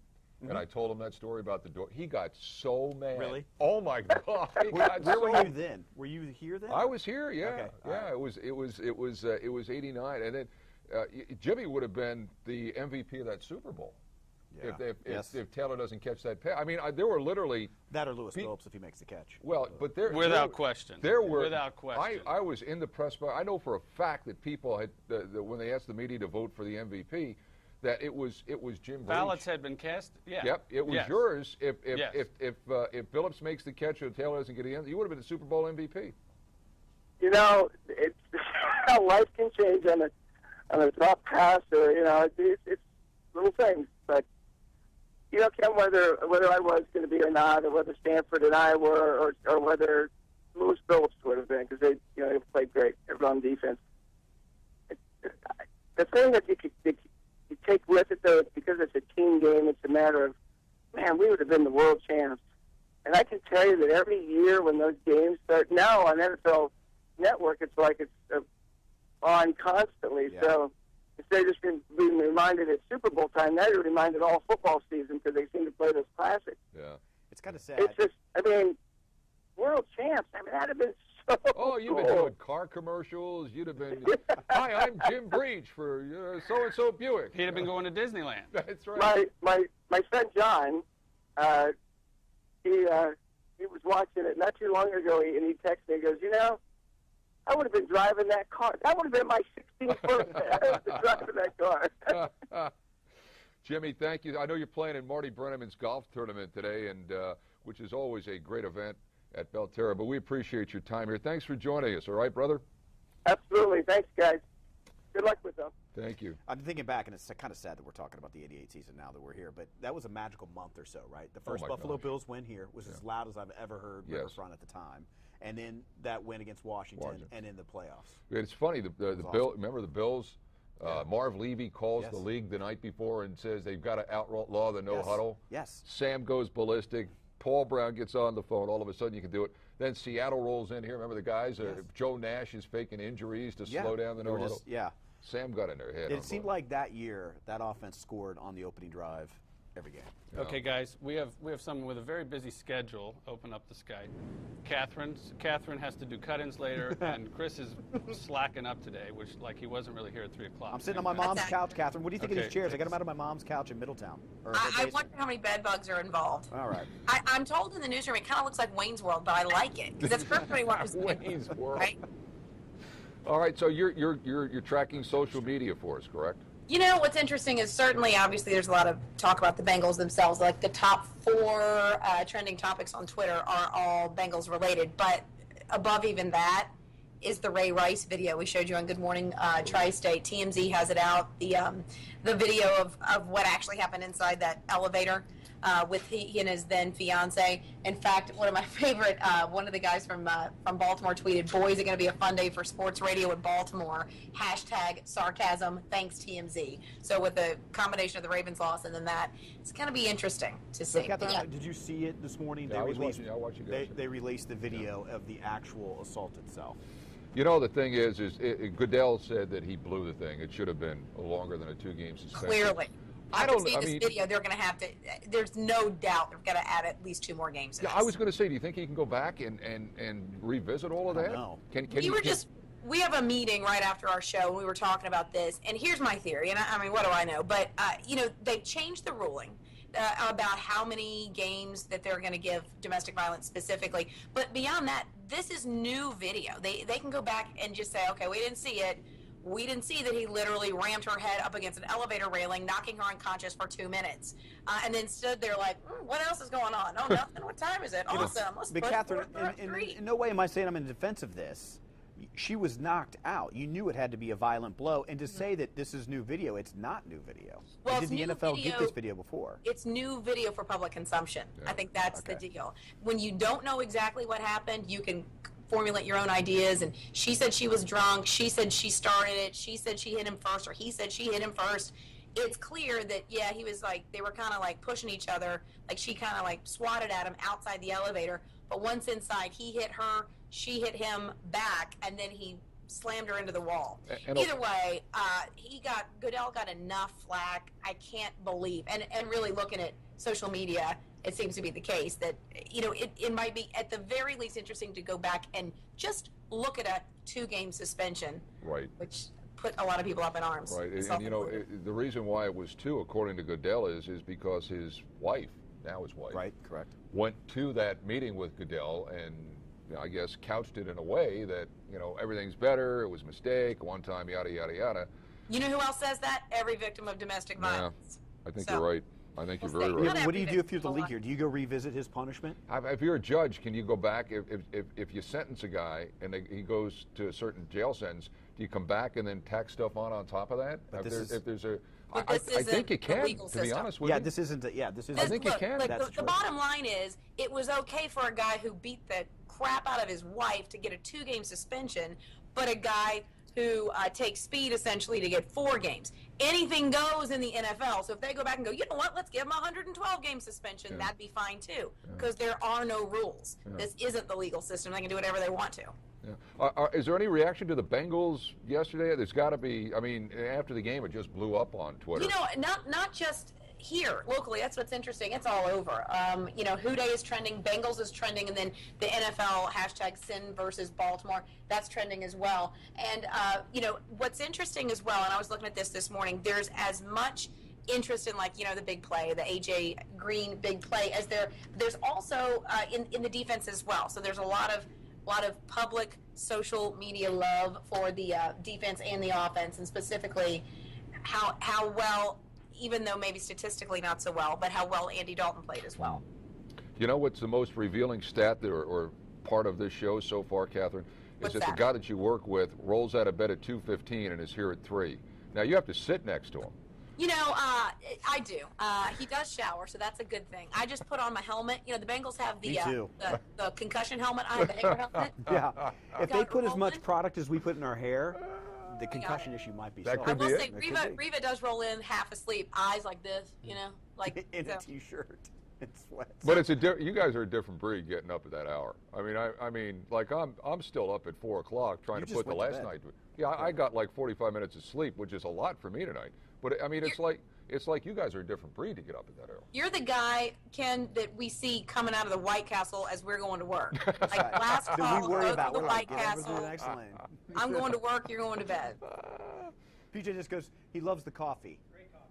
and I told him that story about the door. He got so mad. Really? Oh my God! Where were you then? Were you here then? I was here. Yeah, Okay, yeah. right. It was '89, and then Jimmy would have been the MVP of that Super Bowl if Taylor doesn't catch that pass. There were literally that or Lewis Phillips if he makes the catch. Well, but without question. There were without question. I was in the press box. I know for a fact that people had when they asked the media to vote for the MVP, that it was Jim Breach. Ballots had been cast. Yeah. Yep, it was yours. If Phillips makes the catch or Taylor doesn't get in, you would have been the Super Bowl MVP. It's how life can change on a drop pass, or it's little things. But Ken, whether I was going to be or not, or whether Stanford and I were, or whether Lewis Phillips would have been, because they played great on defense. The thing that you take with it, though, because it's a team game, it's a matter of, man, we would have been the world champs. And I can tell you that every year when those games start, now on NFL Network, it's like it's on constantly. Yeah. So instead of just being reminded at Super Bowl time, now you're reminded all football season because they seem to play those classics. Yeah. It's kind of sad. It's just, I mean, world champs. I mean, that'd have been so Oh, you've been cool. doing car commercials. You'd have been, hi, I'm Jim Breach for so-and-so Buick. He'd have been going to Disneyland. That's right. My son John, he was watching it not too long ago, and he texted me. He goes, you know, I would have been driving that car. That would have been my 16th birthday. I would have been driving that car. Jimmy, thank you. I know you're playing in Marty Brenneman's golf tournament today, and which is always a great event at Belterra. But we appreciate your time here. Thanks for joining us. All right, brother? Absolutely. Thanks, guys. Good luck with them. Thank you. I'm thinking back, and it's kind of sad that we're talking about the '88 season now that we're here, but that was a magical month or so, right? The first my Buffalo gosh. Bills win here was as loud as I've ever heard Yes. Riverfront at the time. And then that win against Washington. And in the playoffs. It's funny, the awesome. Bill. Remember the Bills? Marv Levy calls Yes. the league the night before and says they've got to outlaw the no Yes. huddle. Yes. Sam goes ballistic. Paul Brown gets on the phone. All of a sudden, you can do it. Then Seattle rolls in here. Remember the guys? Yes. Joe Nash is faking injuries to Yeah. slow down the They no were huddle. just- yeah. Sam got in their head. It seemed like that year that offense scored on the opening drive every game. Okay, guys, we have someone with a very busy schedule. Open up the Skype. Catherine has to do cut-ins later, and Chris is slacking up today, which like he wasn't really here at 3 o'clock. I'm sitting on my mom's Okay. couch, Catherine. What do you think of Okay. these chairs? I got them out of my mom's couch in Middletown. Or her I basement. wonder how many bed bugs are involved. All right. I'm told in the newsroom it kind of looks like Wayne's World, but I like it because that's perfectly what was Wayne's World. right? All right, so you're tracking social media for us, correct? You know, what's interesting is certainly, obviously, there's a lot of talk about the Bengals themselves. Like the top 4 trending topics on Twitter are all Bengals related. But above even that is the Ray Rice video we showed you on Good Morning Tri-State. TMZ has it out. The video of what actually happened inside that elevator with he and his then fiance. In fact, one of my favorite, one of the guys from Baltimore tweeted, "Boy, is it going to be a fun day for sports radio in Baltimore." #sarcasm. Thanks TMZ. So with the combination of the Ravens loss and then that, it's going to be interesting to So, see. Catherine, Yeah. did you see it this morning? Yeah, I was watching you guys. They released the video of the actual assault itself. You know, the thing is Goodell said that he blew the thing. It should have been longer than a 2-game suspension. Clearly. I After don't- seeing I this mean- video, they're going to have to. There's no doubt they've got to add at least 2 more games. To Yeah, this. I was going to say, do you think he can go back and revisit all of I that? don't know. Can We have a meeting right after our show, and we were talking about this. And here's my theory. And I mean, what do I know? But they've changed the ruling about how many games that they're going to give domestic violence specifically. But beyond that, this is new video. They can go back and just say, okay, we didn't see it. We didn't see that he literally rammed her head up against an elevator railing, knocking her unconscious for 2 minutes, and then stood there like, what else is going on? Oh, nothing. What time is it? Awesome. Let's But push Catherine, forward for three. in no way am I saying I'm in defense of this. She was knocked out. You knew it had to be a violent blow. And to say that this is new video, it's not new video. Well, Did the it's new NFL get video- this video before? It's new video for public consumption. Yeah. I think that's the Okay. deal. When you don't know exactly what happened, you can formulate your own ideas. And she said she was drunk. She said she started it. She said she hit him first, or he said she hit him first. It's clear that, yeah, he was like, they were kind of like pushing each other. Like she kind of like swatted at him outside the elevator. But once inside, he hit her, she hit him back, and then he slammed her into the wall. And- Either way, Goodell got enough flack. I can't believe, and really looking at social media, it seems to be the case that, it might be at the very least interesting to go back and just look at a 2-game suspension, Right. which put a lot of people up in arms. Right, and Self-included. the reason why it was 2, according to Goodell, is because his wife, now his wife, Right, correct. went to that meeting with Goodell and I guess couched it in a way that everything's better. It was a mistake. One time, yada yada yada. You know who else says that? Every victim of domestic Yeah, violence. I think So, you're right. I think you're we'll very see. right. Not What do you every do if you're the victim, league a here? Do you go revisit his punishment? If you're a judge, can you go back if you sentence a guy and he goes to a certain jail sentence? Do you come back and then tack stuff on top of that? But If there's a, But I this think you isn't the can. legal To be system. honest with Yeah, you, this isn't. This isn't. I think you Look, can. Like That's the true. bottom line is, it was okay for a guy who beat the crap out of his wife to get a 2-game suspension, but a guy who takes speed essentially to get 4 games. Anything goes in the NFL. So if they go back and go, you know what, let's give him a 112-game suspension, that'd be fine too, because there are no rules. Yeah. This isn't the legal system. They can do whatever they want to. Is there any reaction to the Bengals yesterday? There's got to be. I mean, after the game, it just blew up on Twitter. You know, not just here locally. That's what's interesting. It's all over. You know, Who Day is trending, Bengals is trending, and then the NFL hashtag Sin versus Baltimore, that's trending as well. And you know, what's interesting as well, and I was looking at this morning. There's as much interest in, like, you know, the big play, the AJ Green big play, as there's also in the defense as well. So there's a lot of public social media love for the defense and the offense, and specifically how well, even though maybe statistically not so well, but how well Andy Dalton played as well. You know what's the most revealing stat or part of this show so far, Catherine? What's is that? The guy that you work with rolls out of bed at 2:15 and is here at 3. Now you have to sit next to him. You know, I do. He does shower, so that's a good thing. I just put on my helmet. You know, the Bengals have the the concussion helmet. I have the hanger helmet. Yeah. If they Got put as rolling. much product as we put in our hair, the concussion issue might be That solved. I could will be say, it. Reva does roll in half asleep, eyes like this, you know, like in a so. T-shirt and sweats. But it's you guys are a different breed getting up at that hour. I mean, like I'm still up at 4 o'clock trying You to just put the went to last bed. night. Yeah, I got like 45 minutes of sleep, which is a lot for me tonight. But I mean, it's like you guys are a different breed to get up at that hour. You're the guy, Ken, that we see coming out of the White Castle as we're going to work. Like last Do call, we worry go about through the we're like, White get over to the Castle. next lane. I'm going to work, you're going to bed. PJ just goes, he loves the coffee.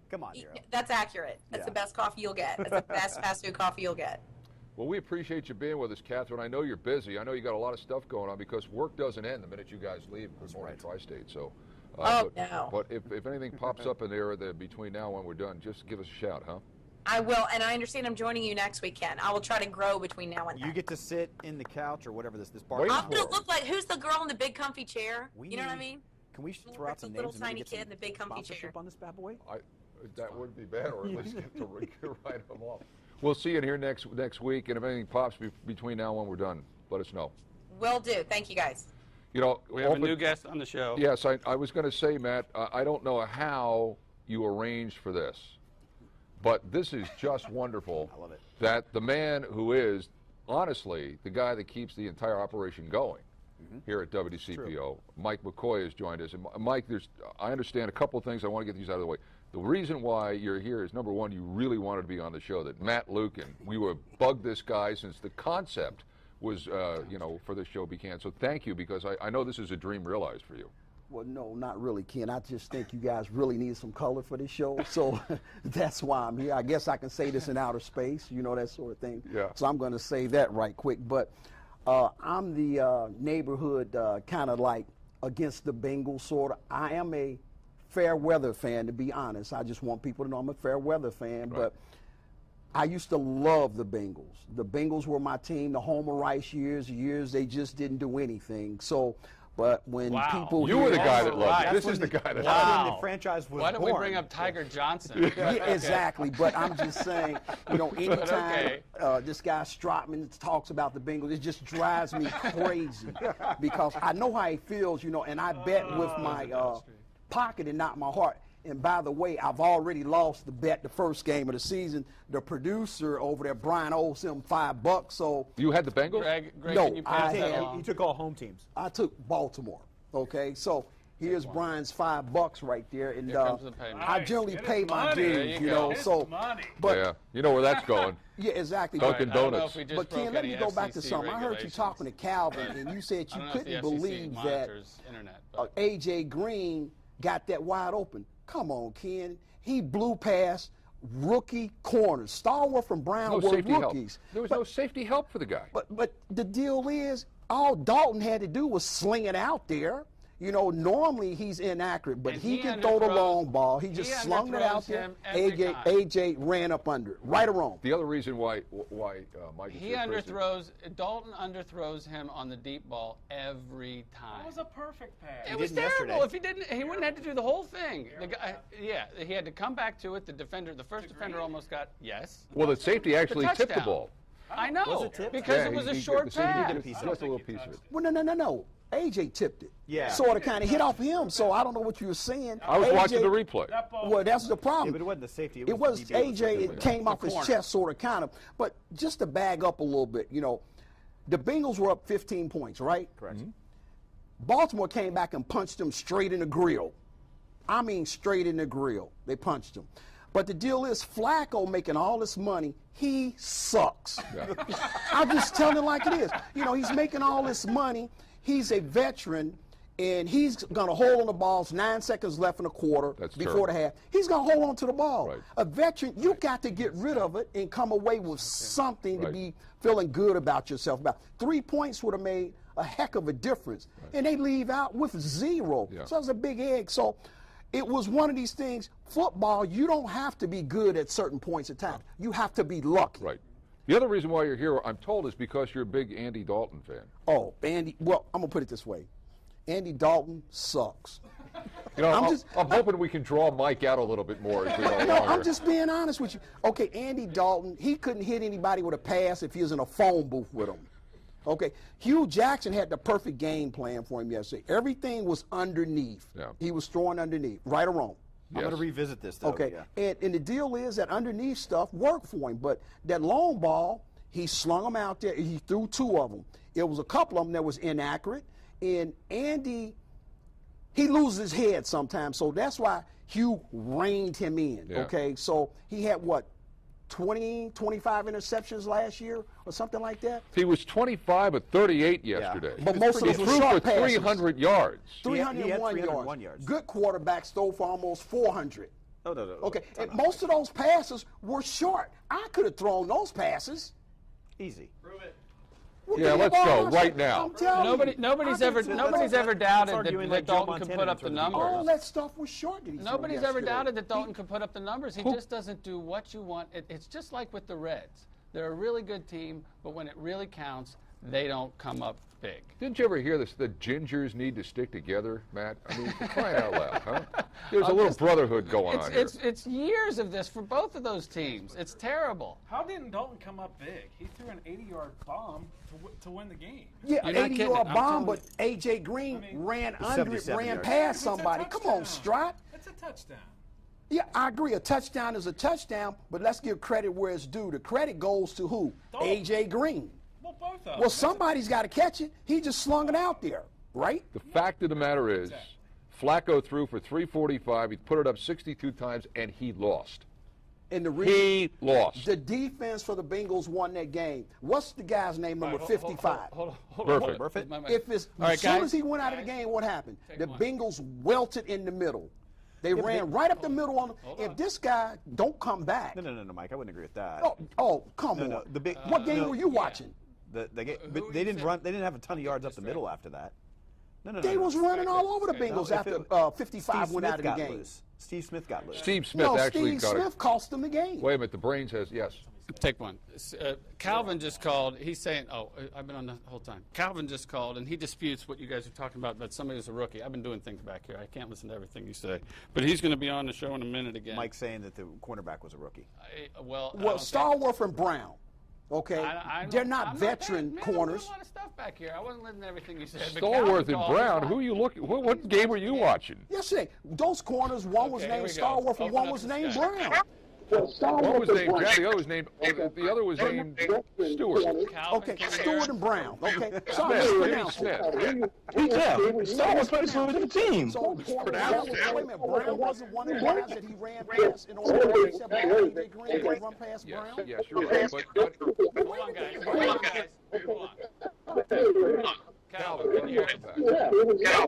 Come on, Hero. That's accurate. That's the best coffee you'll get. That's the best fast food coffee you'll get. Well, we appreciate you being with us, Catherine. I know you're busy. I know you got a lot of stuff going on because work doesn't end the minute you guys leave. Good morning, Tri-State. So, No. But if anything pops up in there between now and when we're done, just give us a shout, huh? I will, and I understand I'm joining you next week, Ken. I will try to grow between now and then. You get to sit in the couch or whatever this bar. Wait. I'm going to look like, who's the girl in the big comfy chair? We You know what I need- mean? Can we Look throw like out some the little names and maybe tiny get some kid in the big comfy sponsorship chair. on this bad boy? That would be bad, or at least get to write them off. We'll see you in here next week, and if anything pops between now and when we're done, let us know. Will do. Thank you, guys. You know, We have a new guest on the show. Yes, I was going to say, Matt, I don't know how you arranged for this, but this is just wonderful. I love it. That the man who is, honestly, the guy that keeps the entire operation going here at WCPO, Mike McCoy, has joined us. And Mike, I understand a couple of things. I want to get these out of the way. The reason why you're here is, number one, you really wanted to be on the show. That Matt Luke and we were bugged this guy since the concept was, for this show began. So thank you, because I know this is a dream realized for you. Well, no, not really, Ken. I just think you guys really need some color for this show, so that's why I'm here. I guess I can say this in outer space, that sort of thing. Yeah. So I'm going to say that right quick. But I'm the neighborhood kind of like against the Bengals, sort of. I am a fair weather fan, to be honest. I just want people to know I'm a fair weather fan. Right. But I used to love the Bengals. The Bengals were my team, the Homer Rice years they just didn't do anything. So, but when people You were the hear- guy that loved Right. it. This That's is the when guy that That's loved when Wow. the franchise was Why don't we born. bring up Tiger Johnson? Yeah, exactly. But I'm just saying, anytime okay. this guy Stratman talks about the Bengals, it just drives me crazy because I know how he feels, and I bet with my pocket and not my heart. And by the way, I've already lost the bet the first game of the season. The producer over there, Brian, owes him $5. So You had the Bengals? Greg, No, can you pass I that had- along? He took all home teams. I took Baltimore. Okay, so here's Brian's $5 right there, and Here comes the payment. I generally Nice. pay Get my his money. There dues, you go. His So, money. but Yeah, you know where that's going. yeah, exactly. Dunkin' I don't know Donuts. if we just But broke Ken, let any me go back to FCC something. I heard you regulations. talking to Calvin, and you said I you don't know if the couldn't FCC believe that monitors internet, but AJ Green got that wide open. Come on, Ken. He blew past rookie corners. Starwell from Brown No were safety help. rookies. There was no safety help for the guy. But the deal is, all Dalton had to do was sling it out there. Normally he's inaccurate, but And he he can throw the underthrows- long ball. He he just slung it out underthrows there. him every time. AJ ran up under it. Right or wrong? The other reason why Mike is he here, Chris, underthrows. Dalton underthrows him on the deep ball every time. That was a perfect pass. It was didn't terrible. yesterday. If he didn't, he wouldn't have to do the whole thing. The guy, he had to come back to it. The first defender almost got Well, the safety actually tipped the touchdown. ball. I know Was it tipped? because Yeah, it was a he- short the safety pass. did just a little piece of it. Well, no. AJ tipped it. Yeah. Sort of kind of hit off him, so I don't know what you were saying. I was watching the replay. That ball. Well, that's the Yeah, problem. but it wasn't the safety. It was the DB. AJ. It came off his corner. chest, sort of, kind of. But just to bag up a little bit, the Bengals were up 15 points, right? Correct. Baltimore came back and punched him straight in the grill. I mean, straight in the grill. They punched him. But the deal is, Flacco making all this money, he sucks. Yeah. I'm just telling it like it is. You know, he's making all this money. He's a veteran, and he's going to hold on the balls 9 seconds left in the quarter before the half. He's going to hold on to the ball. Right. A veteran, you got to get rid of it and come away with something to be feeling good about yourself. About 3 points would have made a heck of a difference. And they leave out with 0. Yeah. So it was a big egg. So it was one of these things. Football, you don't have to be good at certain points of time. You have to be lucky. Right. The other reason why you're here, I'm told, is because you're a big Andy Dalton fan. Oh, Andy, well, I'm going to put it this way. Andy Dalton sucks. You know, I'm hoping we can draw Mike out a little bit more as we go along. No, I'm just being honest with you. Okay, Andy Dalton, he couldn't hit anybody with a pass if he was in a phone booth with him. Okay, Hugh Jackson had the perfect game plan for him yesterday. Everything was underneath. Yeah. He was throwing underneath, right or wrong. I'm going to revisit this, though. Okay, yeah. and the deal is that underneath stuff worked for him, but that long ball, he slung them out there. He threw 2 of them. It was a couple of them that was inaccurate, and Andy, he loses his head sometimes, so that's why Hugh reined him in, okay? So he had, what, 20, 25 interceptions last year or something like that? He was 25 of 38 yesterday. Yeah. But most of those were threw short for 300 yards. 301 yards. Good quarterbacks stole for almost 400. No. Okay, and most of those passes were short. I could have thrown those passes. Easy. Prove it. Well, yeah, let's go right now. Nobody's ever doubted that Dalton could put up the numbers. All that stuff was short. Nobody's ever doubted that Dalton could put up the numbers. He just doesn't do what you want. It's just like with the Reds. They're a really good team, but when it really counts, they don't come up big. Didn't you ever hear this? The Gingers need to stick together, Matt? I mean, for crying out loud, huh? There's a little brotherhood going on here. It's years of this for both of those teams. It's terrible. How didn't Dalton come up big? He threw an 80-yard bomb to win the game. Yeah, an 80-yard bomb, but A.J. Green ran under it, ran past somebody. Come on, Strott. It's a touchdown. Yeah, I agree. A touchdown is a touchdown, but let's give credit where it's due. The credit goes to who? A.J. Green. Well, both of them. Well, somebody's got to catch it. He just slung it out there, right? The fact of the matter is, Flacco threw for 345. He put it up 62 times, and he lost. And he lost. The defense for the Bengals won that game. What's the guy's name, number 55? Hold Perfect. If it's, as soon as he went out of the game, what happened? The Bengals welted in the middle. They ran right up the middle on him. If this guy don't come back. No, Mike. I wouldn't agree with that. Oh, come on. What game were you watching? But they didn't run. They didn't have a ton of yards up the middle after that. They was running all over the Bengals after 55 went out of the game. Steve Smith got loose. Steve Smith actually Steve Smith cost them the game. Wait a minute. The brain says yes. Take one. Calvin just called. He's saying, I've been on the whole time. Calvin just called, and he disputes what you guys are talking about, that somebody was a rookie. I've been doing things back here. I can't listen to everything you say. But he's going to be on the show in a minute again. Mike's saying that the cornerback was a rookie. Well, Stallworth and Brown. Okay, they're not veteran corners. There's a lot of stuff back here. I wasn't listening to everything you said. Stallworth and Brown. Who are you looking? What game were you watching? Yesterday, those corners. One was named Stallworth and one was named Brown. One was named Brown. The other was named. The other was named Stewart. Okay, Stewart and Brown. Okay, Smith. Yeah, Stallworth plays for the team. So, wait a minute, Brown wasn't one of the guys that he ran past in order to accept A.J. Green to run past Brown? Yes, you're right. But Hold on, guys. Hold on. Calvin, can you hear me?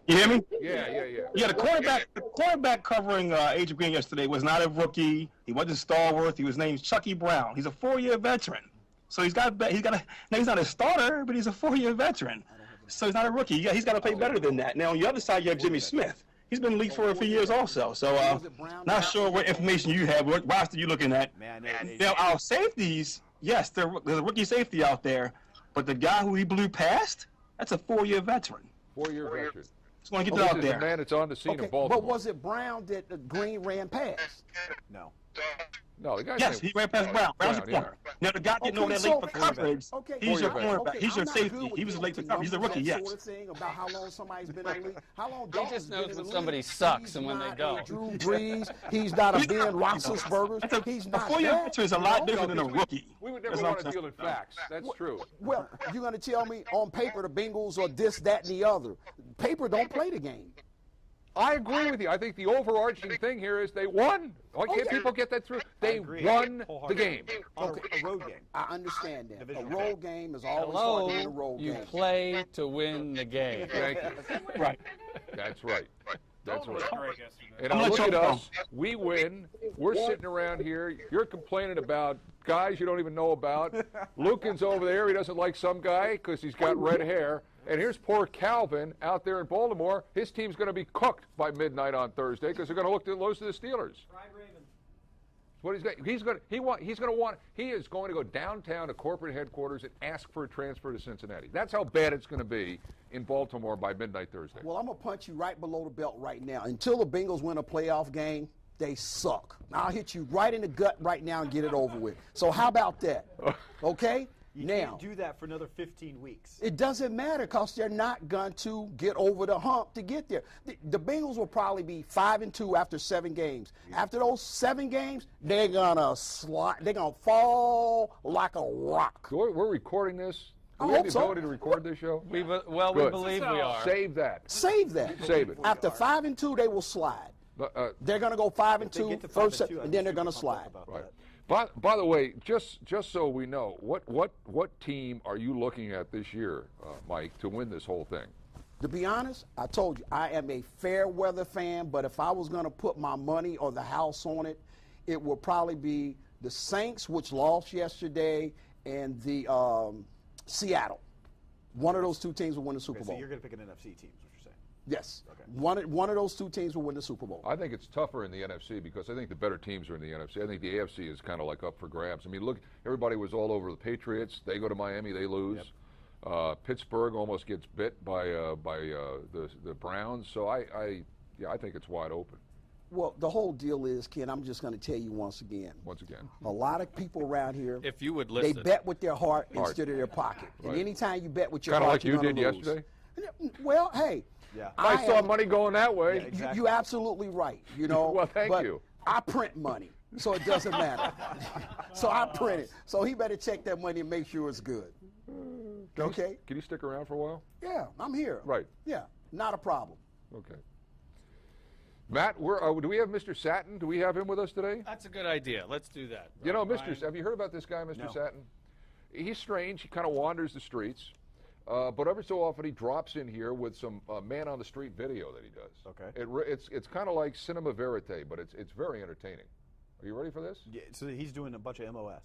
You hear me? Yeah. Yeah, the quarterback covering A.J. Green yesterday was not a rookie. He wasn't Stallworth. He was named Chucky Brown. He's a 4-year veteran. So he's not a starter, but he's a 4-year veteran. So he's not a rookie. He's got to play better than that. Now, on the other side, you have Jimmy Smith. He's been in the league for a few years also. So not sure what information you have. What roster you looking at? Now, our safeties, yes, there's a rookie safety out there, but the guy who he blew past, that's a 4-year veteran. 4-year veteran. Just want to get that out there. The man that's on the scene of Baltimore. But was it Brown that Green ran past? No. No, the guy's Yes, name- he ran past Brown. Brown's a yeah. corner. Now, the guy getting over there late for coverage, he's your cornerback. He's your safety. He was late for coverage. He's a rookie, yes. Sort of thing about how long somebody's been in the league. How long He Dalton's just been knows in when the somebody league. sucks He's and when they not don't. a Drew Brees. He's not a Ben Roethlisberger. He's not A 4-year that, veteran is a you lot know? different than a rookie. We would never That's what want to I'm deal in saying. facts. That's true. Well, you're going to tell me on paper the Bengals are this, that, and the other. Paper don't play the game. I agree with you. I think the overarching thing here is they won. Why can't people get that through? They agree. won the Wholeheartedly. game. On a road game. I understand that. Divisional A road game is always hard Hello, to win a road you game. play to win the game. Thank you. Right. That's right. That's Dalton was right. great yesterday. And I'm now gonna look at let y'all us. We win. We're sitting around here. You're complaining about guys you don't even know about. Lucan's over there. He doesn't like some guy because he's got red hair. And here's poor Calvin out there in Baltimore. His team's going to be cooked by midnight on Thursday because they're going to lose to the Steelers. What he's going to want. He is going to go downtown to corporate headquarters and ask for a transfer to Cincinnati. That's how bad it's going to be in Baltimore by midnight Thursday. Well, I'm going to punch you right below the belt right now. Until the Bengals win a playoff game, they suck. I'll hit you right in the gut right now and get it over with. So how about that? Okay? You Now, can't do that for another 15 weeks. it doesn't matter because they're not going to get over the hump to get there. The Bengals will probably be 5-2 after 7 games. After those 7 games, they're gonna slide. They're gonna fall like a rock. We're recording this. I Do we have hope the so. ability to record this show? We Good. believe we are. Save that. Save that. Save it. After 5-2, they will slide. They're gonna go If they 5-2 get to first, 5-2, and then they're I'm gonna super slide. pumped up about Right. that. By the way, just so we know, what team are you looking at this year, Mike, to win this whole thing? To be honest, I told you, I am a fair weather fan, but if I was going to put my money or the house on it, it would probably be the Saints, which lost yesterday, and the Seattle. One of those two teams will win the Super Okay, Bowl. so you're going to pick an NFC team, is what you're saying. Yes. Okay. One of those two teams will win the Super Bowl. I think it's tougher in the NFC because I think the better teams are in the NFC. I think the AFC is kind of like up for grabs. I mean, look, everybody was all over the Patriots. They go to Miami, they lose. Pittsburgh almost gets bit by the Browns. So I think it's wide open. Well, the whole deal is, Ken, I'm just going to tell you once again. A lot of people around here, If you would they listen. bet with their heart instead of their pocket. Right. And anytime you bet with your Kind of heart, like you you're did gonna lose. yesterday. Well, hey, Yeah. I saw am- money going that way. Yeah, exactly. You're absolutely right. You know. Well, thank but you. I print money, so it doesn't matter. So I print it. So he better check that money and make sure it's good. Okay. Can you stick around for a while? Yeah, I'm here. Right. Yeah, not a problem. Okay. Matt, do we have Mr. Satin? Do we have him with us today? That's a good idea. Let's do that. You know, Brian. have you heard about this guy, Mr. No. Satin? He's strange. He kind of wanders the streets, but every so often he drops in here with some man-on-the-street video that he does. Okay. It's kind of like cinema verite, but it's very entertaining. Are you ready for this? Yeah, so he's doing a bunch of MOS.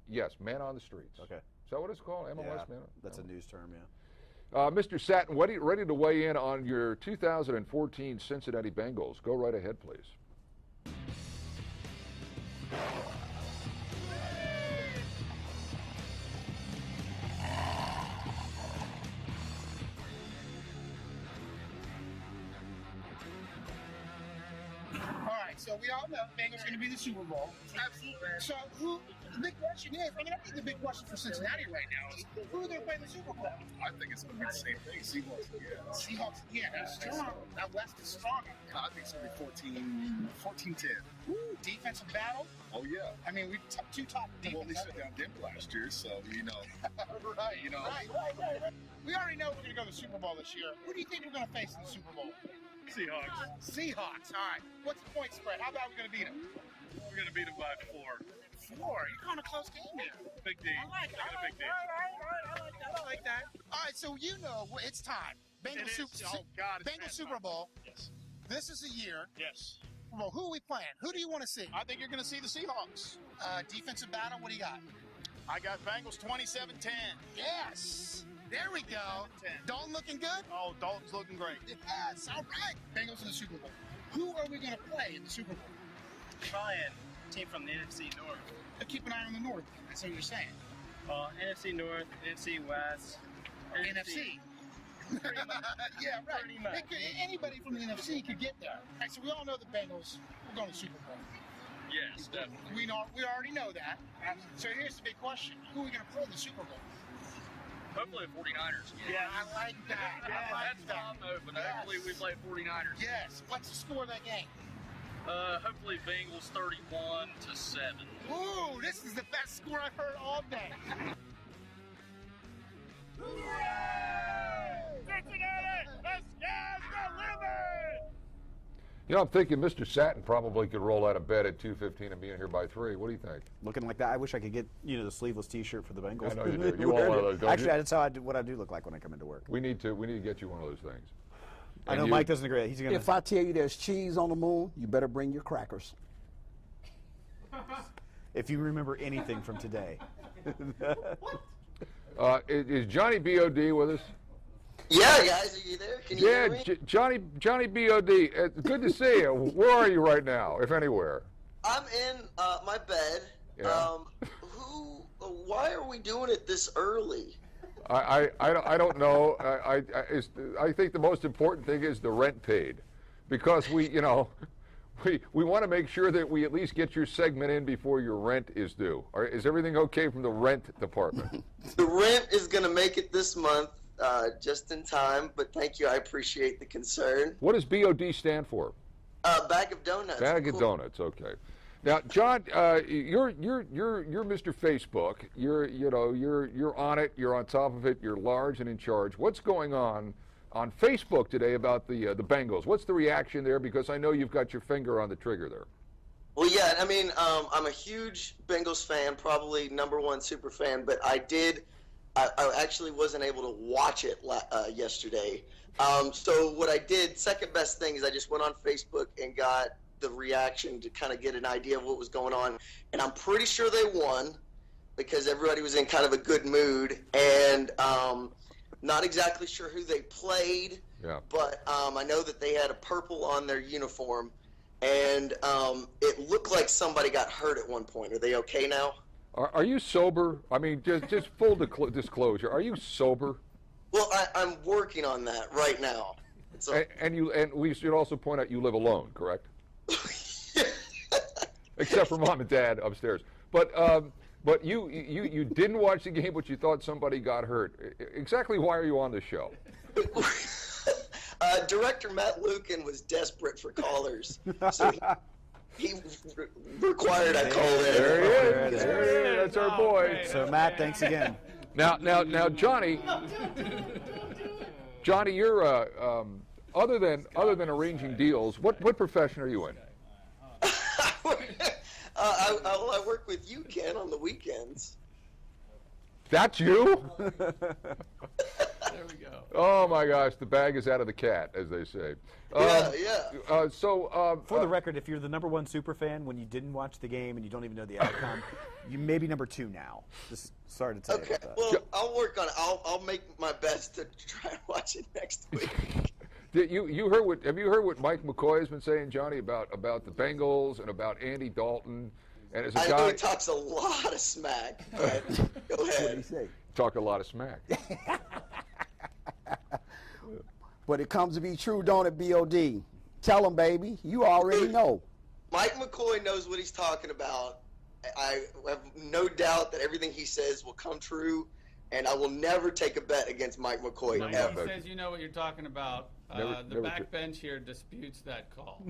Yes, man on the streets. Okay. Is that what it's called? MLS, Yeah, man? that's a news term, yeah. Mr. Satin, ready to weigh in on your 2014 Cincinnati Bengals. Go right ahead, please. All right, so we all know Bengals going to be the Super Bowl. Absolutely. So the big question is, I think the big question for Cincinnati right now is, who are they playing the Super Bowl? I think it's going to be the same thing. Seahawks again. Seahawks again. That's strong. That West is strong. I think it's going to be 14-10. Ooh, defensive battle. Oh, yeah. I mean, we two top defense. Well, they shut down Denver last year, so, Right. Right. We already know we're going to go to the Super Bowl this year. Who do you think we're going to face in the Super Bowl? Seahawks. All right. What's the point spread? How about we're going to beat them? We're going to beat them by 4. 4. You're calling a close game here. Big D. I like it. Taking a big D. I like that. All right, so you know it's time. Bengals It is. Super, Oh, God, it's Bengals time. Super Bowl. yes. This is the year. Yes. Well, who are we playing? Who do you want to see? I think you're going to see the Seahawks. Defensive battle. What do you got? I got Bengals 27-10. Yes. There we go. 10. Dalton looking good? Oh, Dalton's looking great. Yes. All right. Bengals in the Super Bowl. Who are we going to play in the Super Bowl? Trying team from the NFC North. Keep an eye on the North. That's what you're saying. NFC North, NFC West, NFC. Pretty much. Yeah, right. Pretty much. Anybody from the NFC could get there. All right, so we all know the Bengals. We're going to the Super Bowl. Yes, definitely. We already know that. So here's the big question: who are we going to play in the Super Bowl? Hopefully 49ers. Yeah, I like that. That's top open. Hopefully we play 49ers. Yes. What's the score of that game? Hopefully Bengals 31-7. Ooh, this is the best score I've heard all day. Cincinnati, the sky's the limit! You know, I'm thinking Mr. Satin probably could roll out of bed at 2:15 and be in here by 3. What do you think? Looking like that. I wish I could get the sleeveless T-shirt for the Bengals. I know you do. You want one of those, don't Actually, you? that's how what I do look like when I come into work. We need to get you one of those things. I know And Mike doesn't agree. He's gonna. If I tell you there's cheese on the moon, you better bring your crackers. If you remember anything from today. Is Johnny B.O.D. with us? Yeah, guys, are you there? Can you hear me? Johnny B.O.D. Good to see you. Where are you right now, if anywhere? I'm in my bed. Yeah. Why are we doing it this early? I don't know. I think the most important thing is the rent paid, because we want to make sure that we at least get your segment in before your rent is due. Is everything okay from the rent department? The rent is going to make it this month, just in time. But thank you, I appreciate the concern. What does BOD stand for? Bag of donuts. Bag of donuts. Okay. Now, John, you're Mr. Facebook. You're on it. You're on top of it. You're large and in charge. What's going on Facebook today about the Bengals? What's the reaction there? Because I know you've got your finger on the trigger there. Well, yeah. I mean, I'm a huge Bengals fan, probably #1 super fan. But I actually wasn't able to watch it yesterday. So what I did, second best thing, is I just went on Facebook and got the reaction to kind of get an idea of what was going on. And I'm pretty sure they won because everybody was in kind of a good mood. And not exactly sure who they played, but I know that they had a purple on their uniform. And it looked like somebody got hurt at one point. Are they okay now? Are you sober? I mean, just full disclosure. Are you sober? Well, I'm working on that right now. And we should also point out you live alone, correct? Except for mom and dad upstairs. But you didn't watch the game, but you thought somebody got hurt. Exactly why are you on the show? Director Matt Lukin was desperate for callers, so he required I call in. There he is. That's our boy. So Matt, thanks again. Now, Johnny, you're other than arranging deals, what profession are you in? I work with you, Ken, on the weekends. That's you? There we go. Oh my gosh, the bag is out of the cat, as they say. Yeah. For the record, if you're the #1 super fan when you didn't watch the game and you don't even know the outcome, you may be #2 now. Just sorry to tell you about that. Well, I'll work on it. I'll make my best to try and watch it next week. Have you heard what Mike McCoy has been saying, Johnny, about the Bengals and about Andy Dalton? And as a I guy, know he talks a lot of smack. But go ahead. What did he say? Talk a lot of smack. But it comes to be true, don't it, BOD? Tell him, baby. You already know. Mike McCoy knows what he's talking about. I have no doubt that everything he says will come true, and I will never take a bet against Mike McCoy Mike ever. says you know what you're talking about. The backbench here disputes that call.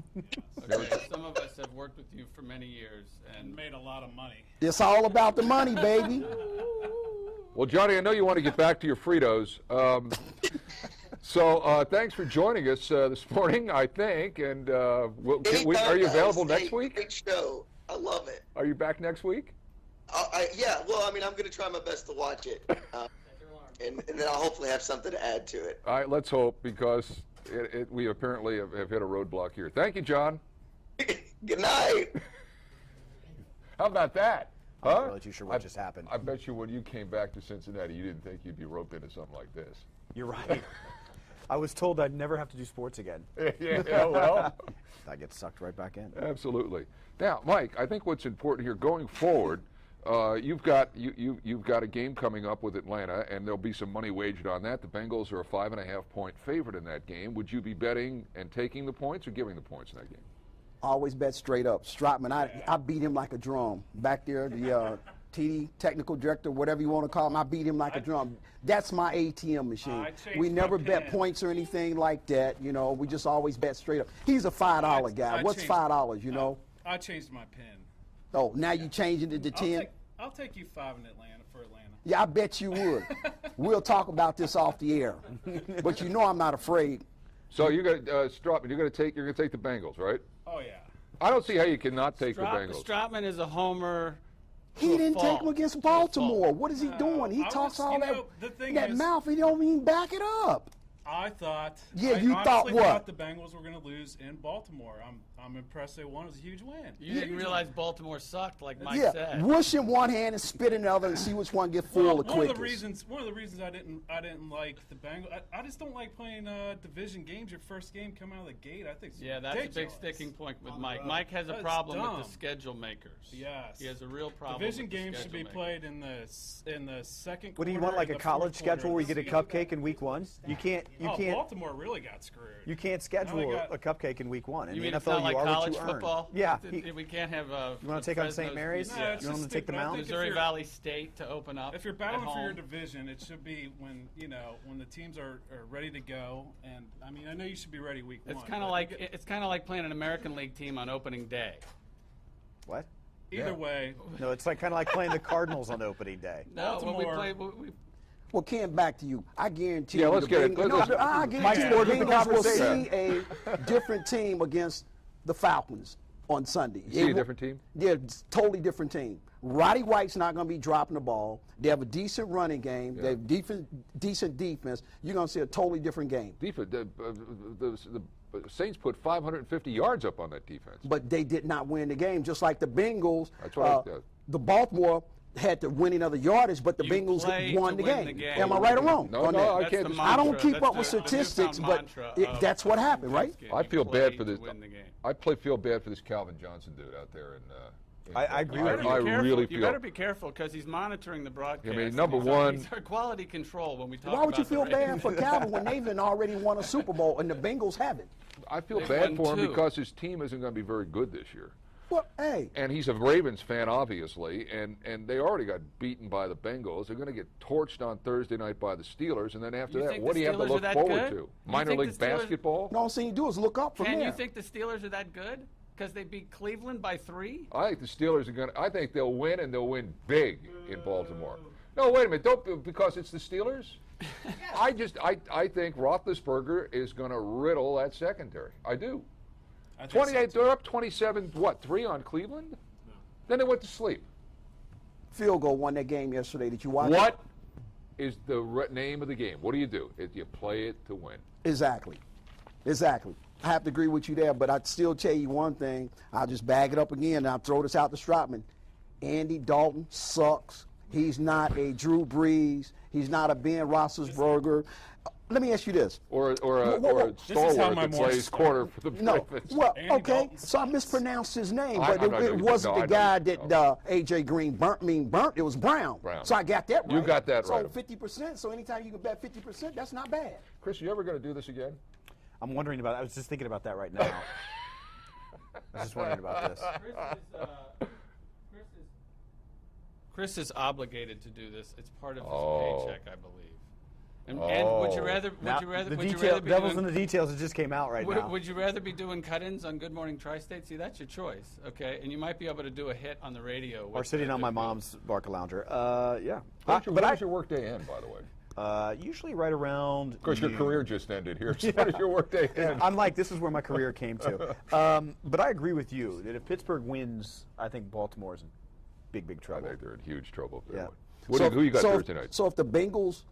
Okay, some of us have worked with you for many years and made a lot of money. It's all about the money, baby. Well, Johnny, I know you want to get back to your Fritos. So thanks for joining us this morning, I think. And are you available next week? Great show. I love it. Are you back next week? Yeah. Well, I mean, I'm going to try my best to watch it. And then I'll hopefully have something to add to it. All right, let's hope, because we apparently have hit a roadblock here. Thank you, John. Good night. How about that? I'm not really too sure what just happened. I bet you when you came back to Cincinnati, you didn't think you'd be roped into something like this. You're right. I was told I'd never have to do sports again. Yeah, well. I get sucked right back in. Absolutely. Now, Mike, I think what's important here going forward, you've got a game coming up with Atlanta, and there'll be some money wagered on that. The Bengals are a 5.5-point favorite in that game. Would you be betting and taking the points or giving the points in that game? Always bet straight up. Stratman, I beat him like a drum. Back there, the TD, technical director, whatever you want to call him, I beat him like a drum. That's my ATM machine. We never bet points or anything like that. You know, we just always bet straight up. He's a $5 guy. What's $5, you know? I changed my pin. Oh, now you changing it to 10? I'll take you 5 in Atlanta for Atlanta. Yeah, I bet you would. We'll talk about this off the air. But you know I'm not afraid. So you're going to Stratman, you're going to take the Bengals, right? Oh yeah. I don't see how you cannot take the Bengals. Stratman is a homer. He didn't take him against Baltimore. What is he doing? He talks all that mouth. He don't even back it up. I thought. Yeah, you thought what? I thought the Bengals were going to lose in Baltimore. I'm impressed they won. It was a huge win. You didn't realize Baltimore sucked, like Mike said. Yeah, whoosh in one hand and spit in the other, and see which one get full the quickest. One of the reasons I didn't like the Bengals. I just don't like playing division games. Your first game come out of the gate. I think. It's that's ridiculous. a big sticking point with Mike. Mike has a problem with the schedule makers. Yes, he has a real problem. Division with the games should be played in the second. What do you want, like a college schedule where you get a cupcake in week 1? You can't. Baltimore really got screwed. You can't schedule a cupcake in week 1. In the NFL, NFL, like you are college what you football? earn. Yeah. We can't have. You want to take on St. Mary's? No, you want them to take them out? Missouri Valley State to open up. If you're battling for your division, it should be when the teams are ready to go. And I mean, I know you should be ready week 1. It's kind of like playing an American League team on opening day. What? Either way. No, it's kind of like playing the Cardinals on opening day. No, Baltimore. Well, Ken, back to you. I guarantee you. Yeah, let's get it. I guarantee you the Bengals will see a different team against the Falcons on Sunday. You see a different team? Yeah, it's totally different team. Roddy White's not going to be dropping the ball. They have a decent running game. They have decent defense. You're going to see a totally different game. The Saints put 550 yards up on that defense. But they did not win the game, just like the Bengals. That's what the Baltimore had the winning of the yardage, but the Bengals won the game. Am I right or wrong? No, I can't. I don't keep up with statistics, but that's what happened, right? I feel bad for this. Feel bad for this Calvin Johnson dude out there. I agree with you. I really feel. You better be careful because he's monitoring the broadcast. I mean, number one, he's our quality control when we talk. Why would you feel bad for Calvin when they've already won a Super Bowl and the Bengals haven't? I feel bad for him because his team isn't going to be very good this year. Well, hey. And he's a Ravens fan, obviously, and they already got beaten by the Bengals. They're going to get torched on Thursday night by the Steelers, and then after that, what do you have to look forward to? Minor league basketball? No, all you do is look up from there. Can you think the Steelers are that good? Because they beat Cleveland by 3? I think the Steelers are going to. I think they'll win, and they'll win big in Baltimore. No, wait a minute. Don't because it's the Steelers. I think Roethlisberger is going to riddle that secondary. I do. 28. They're up 27. What? 3 on Cleveland? No. Then they went to sleep. Field goal won that game yesterday. Did you watch it? What is the name of the game? What do? You play it to win. Exactly. I have to agree with you there, but I'd still tell you one thing. I'll just bag it up again, and I'll throw this out to Stratman. Andy Dalton sucks. He's not a Drew Brees. He's not a Ben Roethlisberger. Let me ask you this. Or a stalwart that plays quarter for the Ravens. Well, okay, so I mispronounced his name, but it wasn't the guy that A.J. Green burnt. It was Brown. So I got that right. You got that right. So 50%, so anytime you can bet 50%, that's not bad. Chris, you ever going to do this again? I'm wondering about it. I was just thinking about that right now. I was just wondering about this. Chris is obligated to do this. It's part of his paycheck, I believe. And would you rather? Devil's in the details. It just came out now. Would you rather be doing cut-ins on Good Morning Tri-State? See, that's your choice, okay? And you might be able to do a hit on the radio. Or sitting on my mom's Barca Lounger. Yeah. When's your work day end, by the way? Usually right around. Of course, your career just ended here. So when does your work day end? I'm like, this is where my career came to. But I agree with you that if Pittsburgh wins, I think Baltimore's in big trouble. I think they're in huge trouble. Yeah. Who you got Thursday night? So if the Bengals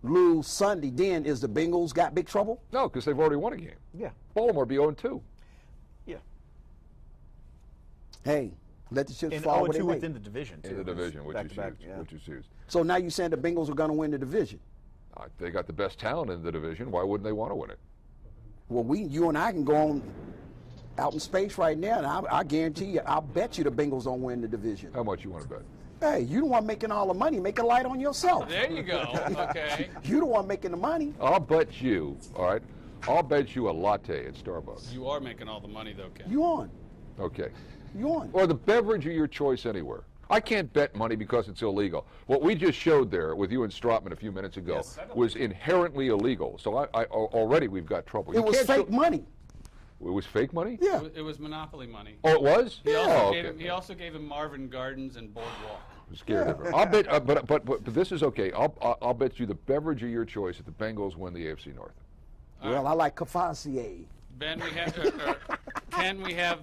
lose Sunday, then is the Bengals got big trouble? No, because they've already won a game. Yeah. Baltimore be 0-2. Yeah. Hey, let the chips fall where they may. 0-2 within the division, too. In the division, which is huge. So now you're saying the Bengals are going to win the division? They got the best talent in the division. Why wouldn't they want to win it? Well, you and I can go on out in space right now, and I guarantee you, I'll bet you the Bengals don't win the division. How much you want to bet? Hey, you the one making all the money. Make a light on yourself. There you go. Okay. You the one making the money. I'll bet you, all right? I'll bet you a latte at Starbucks. You are making all the money, though, Ken. You on? Okay. You on? Or the beverage of your choice anywhere. I can't bet money because it's illegal. What we just showed there with you and Strotman a few minutes ago was inherently illegal. So already we've got trouble. It was fake money. It was fake money? Yeah. It was Monopoly money. Oh, it was? He also gave him Marvin Gardens and Boardwalk. I'm scared of it. I'll bet, but this is okay. I'll bet you the beverage of your choice if the Bengals win the AFC North. Well, I like Cavassier. Ben, we have Ken, we have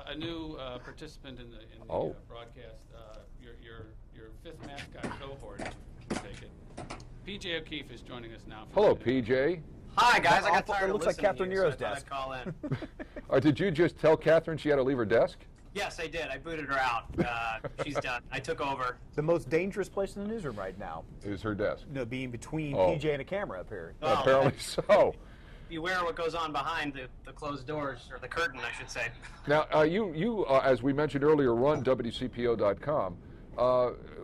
a new participant in the broadcast. Your fifth mascot cohort. Take it. PJ O'Keefe is joining us now. Hello, PJ. Hi guys, I got tired It of looks like listening Catherine to you, Nero's so I thought desk. I'd call in. Did you just tell Catherine she had to leave her desk? Yes, I did. I booted her out. She's done. I took over. The most dangerous place in the newsroom right now. Is her desk. No, being between Oh. PJ and a camera up here. Oh, Apparently so. Beware what goes on behind the closed doors, or the curtain, I should say. Now, you as we mentioned earlier, run WCPO.com.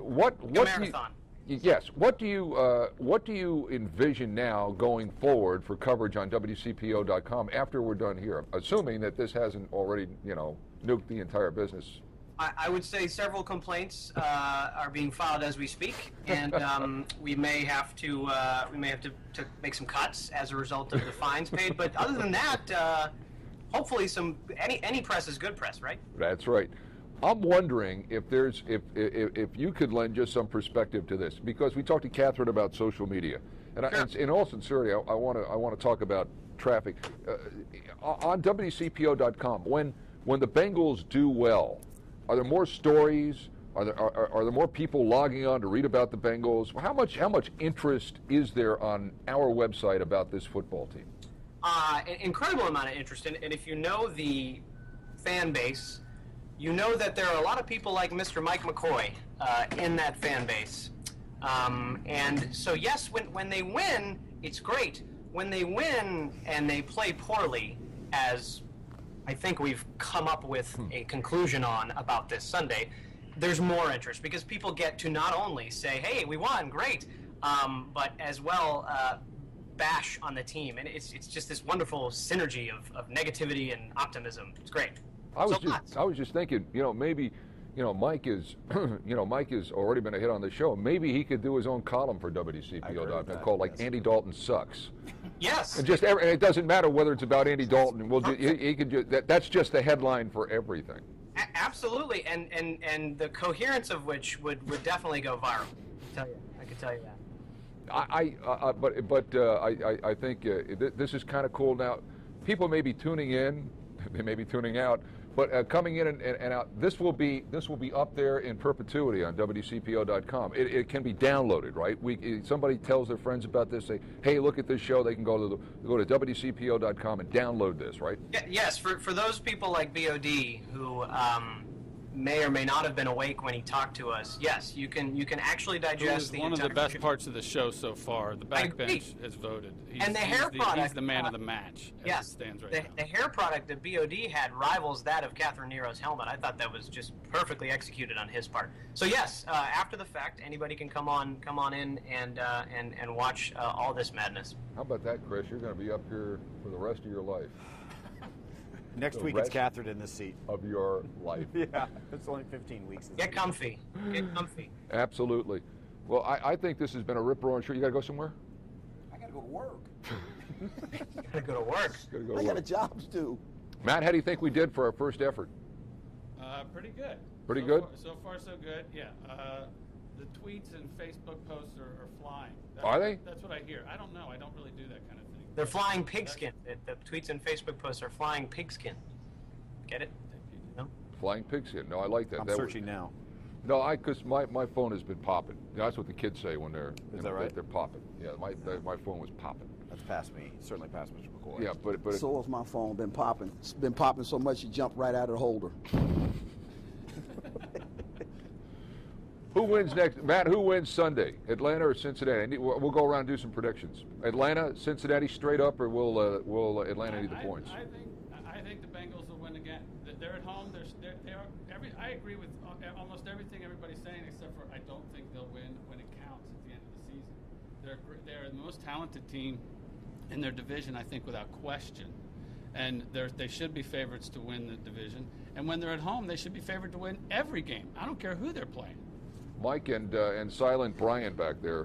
What marathon. Yes. What do you envision now going forward for coverage on WCPO.com after we're done here? Assuming that this hasn't already, nuked the entire business. I would say several complaints are being filed as we speak, and we may have to to make some cuts as a result of the fines paid. But other than that, hopefully any press is good press, right? That's right. I'm wondering if you could lend just some perspective to this, because we talked to Catherine about social media, and Sure. in all sincerity, I want to talk about traffic on WCPO.com. When the Bengals do well, are there more stories? Are there more people logging on to read about the Bengals? How much interest is there on our website about this football team? An incredible amount of interest, and if you know the fan base, you know that there are a lot of people like Mr. Mike McCoy in that fan base. And so yes, when they win, it's great. When they win and they play poorly, as I think we've come up with a conclusion on about this Sunday, there's more interest, because people get to not only say, hey, we won, great, but as well bash on the team. And it's just this wonderful synergy of negativity and optimism. It's great. I was just thinking, maybe, Mike is, Mike has already been a hit on the show. Maybe he could do his own column for WCPO.com called Andy Dalton Sucks. Yes. And and it doesn't matter whether it's about Andy Dalton. He could that's just the headline for everything. Absolutely, and the coherence of which would definitely go viral. I can tell you that. I think this is kind of cool now. People may be tuning in, they may be tuning out, but coming in and out, this will be up there in perpetuity on WCPO.com. It can be downloaded, right? Somebody tells their friends about this, say, hey, look at this show. They can go to WCPO.com and download this, right? Yes, for those people like BOD who may or may not have been awake when he talked to us, yes, you can actually digest one of the best parts of the show so far. The backbench has voted. And the hair product. He's the man of the match. Yes, it stands right now. The hair product that BOD had rivals that of Catherine Nero's helmet. I thought that was just perfectly executed on his part. So yes, after the fact, anybody can come on in and watch all this madness. How about that, Chris? You're going to be up here for the rest of your life. Next week it's Catherine in this seat. Of your life. Yeah, it's only 15 weeks. Get comfy. Get comfy. Absolutely. Well, I think this has been a rip-roaring show. You got to go somewhere? I got to go to work. Gotta go to work. I got a job to do. Matt, how do you think we did for our first effort? Pretty good. Pretty good? So far, so good, yeah. The tweets and Facebook posts are flying. Are they? That's what I hear. I don't know. I don't really do that kind of thing. They're flying pigskin. The tweets and Facebook posts are flying pigskin. Get it? No? Flying pigskin. No, I like that. I'm searching now. No, because my phone has been popping. That's what the kids say when they're. Is that right? They're popping. Yeah, my phone was popping. That's past me. Certainly past Mr. McCoy. Yeah, but So has my phone been popping. It's been popping so much you jumped right out of the holder. Who wins next? Matt, who wins Sunday? Atlanta or Cincinnati? We'll go around and do some predictions. Atlanta, Cincinnati straight up, or will Atlanta need the points? I think the Bengals will win again. They're at home. I agree with almost everything everybody's saying, except for I don't think they'll win when it counts at the end of the season. They're the most talented team in their division, I think, without question. and they should be favorites to win the division. And when they're at home, they should be favored to win every game. I don't care who they're playing. Mike and silent Brian back there.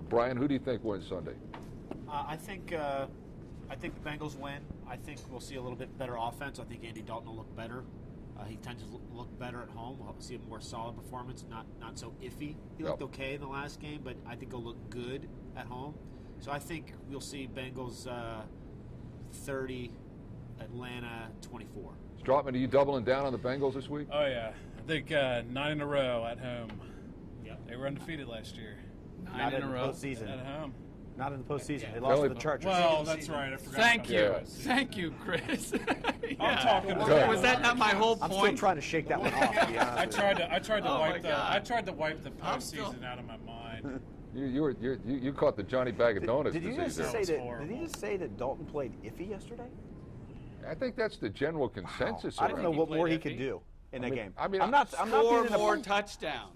Brian, who do you think wins Sunday? I think the Bengals win. I think we'll see a little bit better offense. I think Andy Dalton will look better. He tends to look better at home. We'll see a more solid performance, not so iffy. He looked okay in the last game, but I think he'll look good at home. So I think we'll see Bengals 30, Atlanta 24. Strautman, are you doubling down on the Bengals this week? Oh, yeah. I think 9 in a row at home. Yep. They were undefeated last year. Not in a row. Postseason. At home. Not in the postseason. They lost to the Chargers. Well, that's right. I forgot. Thank you, Chris. I'm talking. Was that not my whole point? I'm still trying to shake that one off. To be honest I tried to wipe the postseason out of my mind. You caught the Johnny Bag of Donuts. Did you just say that Dalton played iffy yesterday? I think that's the general consensus. I don't know what more he could do in that game. I mean, I'm not four more touchdowns.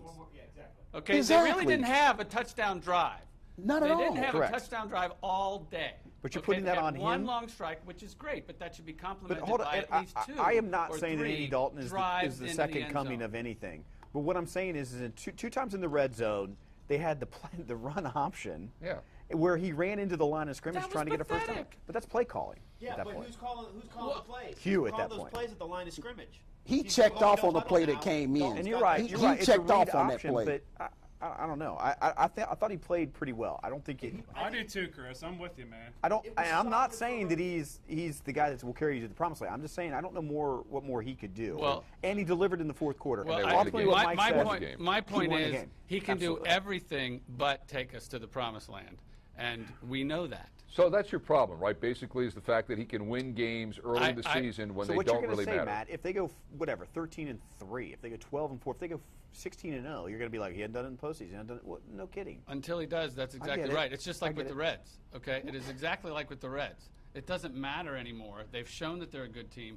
Okay, exactly. They really didn't have a touchdown drive. Not at all. They didn't have Correct. a touchdown drive all day. But you're putting that on him. One long strike, which is great, but that should be complemented But hold on, by at least two. I am not or saying that three Andy Dalton is drives the into second end coming zone. of anything. But what I'm saying is in two times in the red zone, they had the run option. Yeah. Where he ran into the line of scrimmage trying to get a first down. pathetic. But that's play calling. Yeah, at that but point. who's calling the plays? Hugh Who's at that calling point. those plays at the line of scrimmage? He checked off on the play that came in. And you're right. He It's a checked read off on that option, play. But I don't know. I thought he played pretty well. I don't think it. I do too, Chris. I'm with you, man. I'm not saying that he's the guy that will carry you to the promised land. I'm just saying I don't know what more he could do. Well, and he delivered in the fourth quarter. Well, Ultimately, what Mike said, my point won the is game. he can Absolutely. do everything but take us to the promised land, and we know that. So that's your problem, right? Basically, is the fact that he can win games early in the season when so they what don't you're gonna really say, matter. Matt, if they go 13-3, if they go 12-4, if they go 16-0, you're going to be like, he hadn't done it in the postseason. He hadn't done it. Well, no kidding. Until he does, that's exactly right. It's just like with the Reds. Okay, it is exactly like with the Reds. It doesn't matter anymore. They've shown that they're a good team.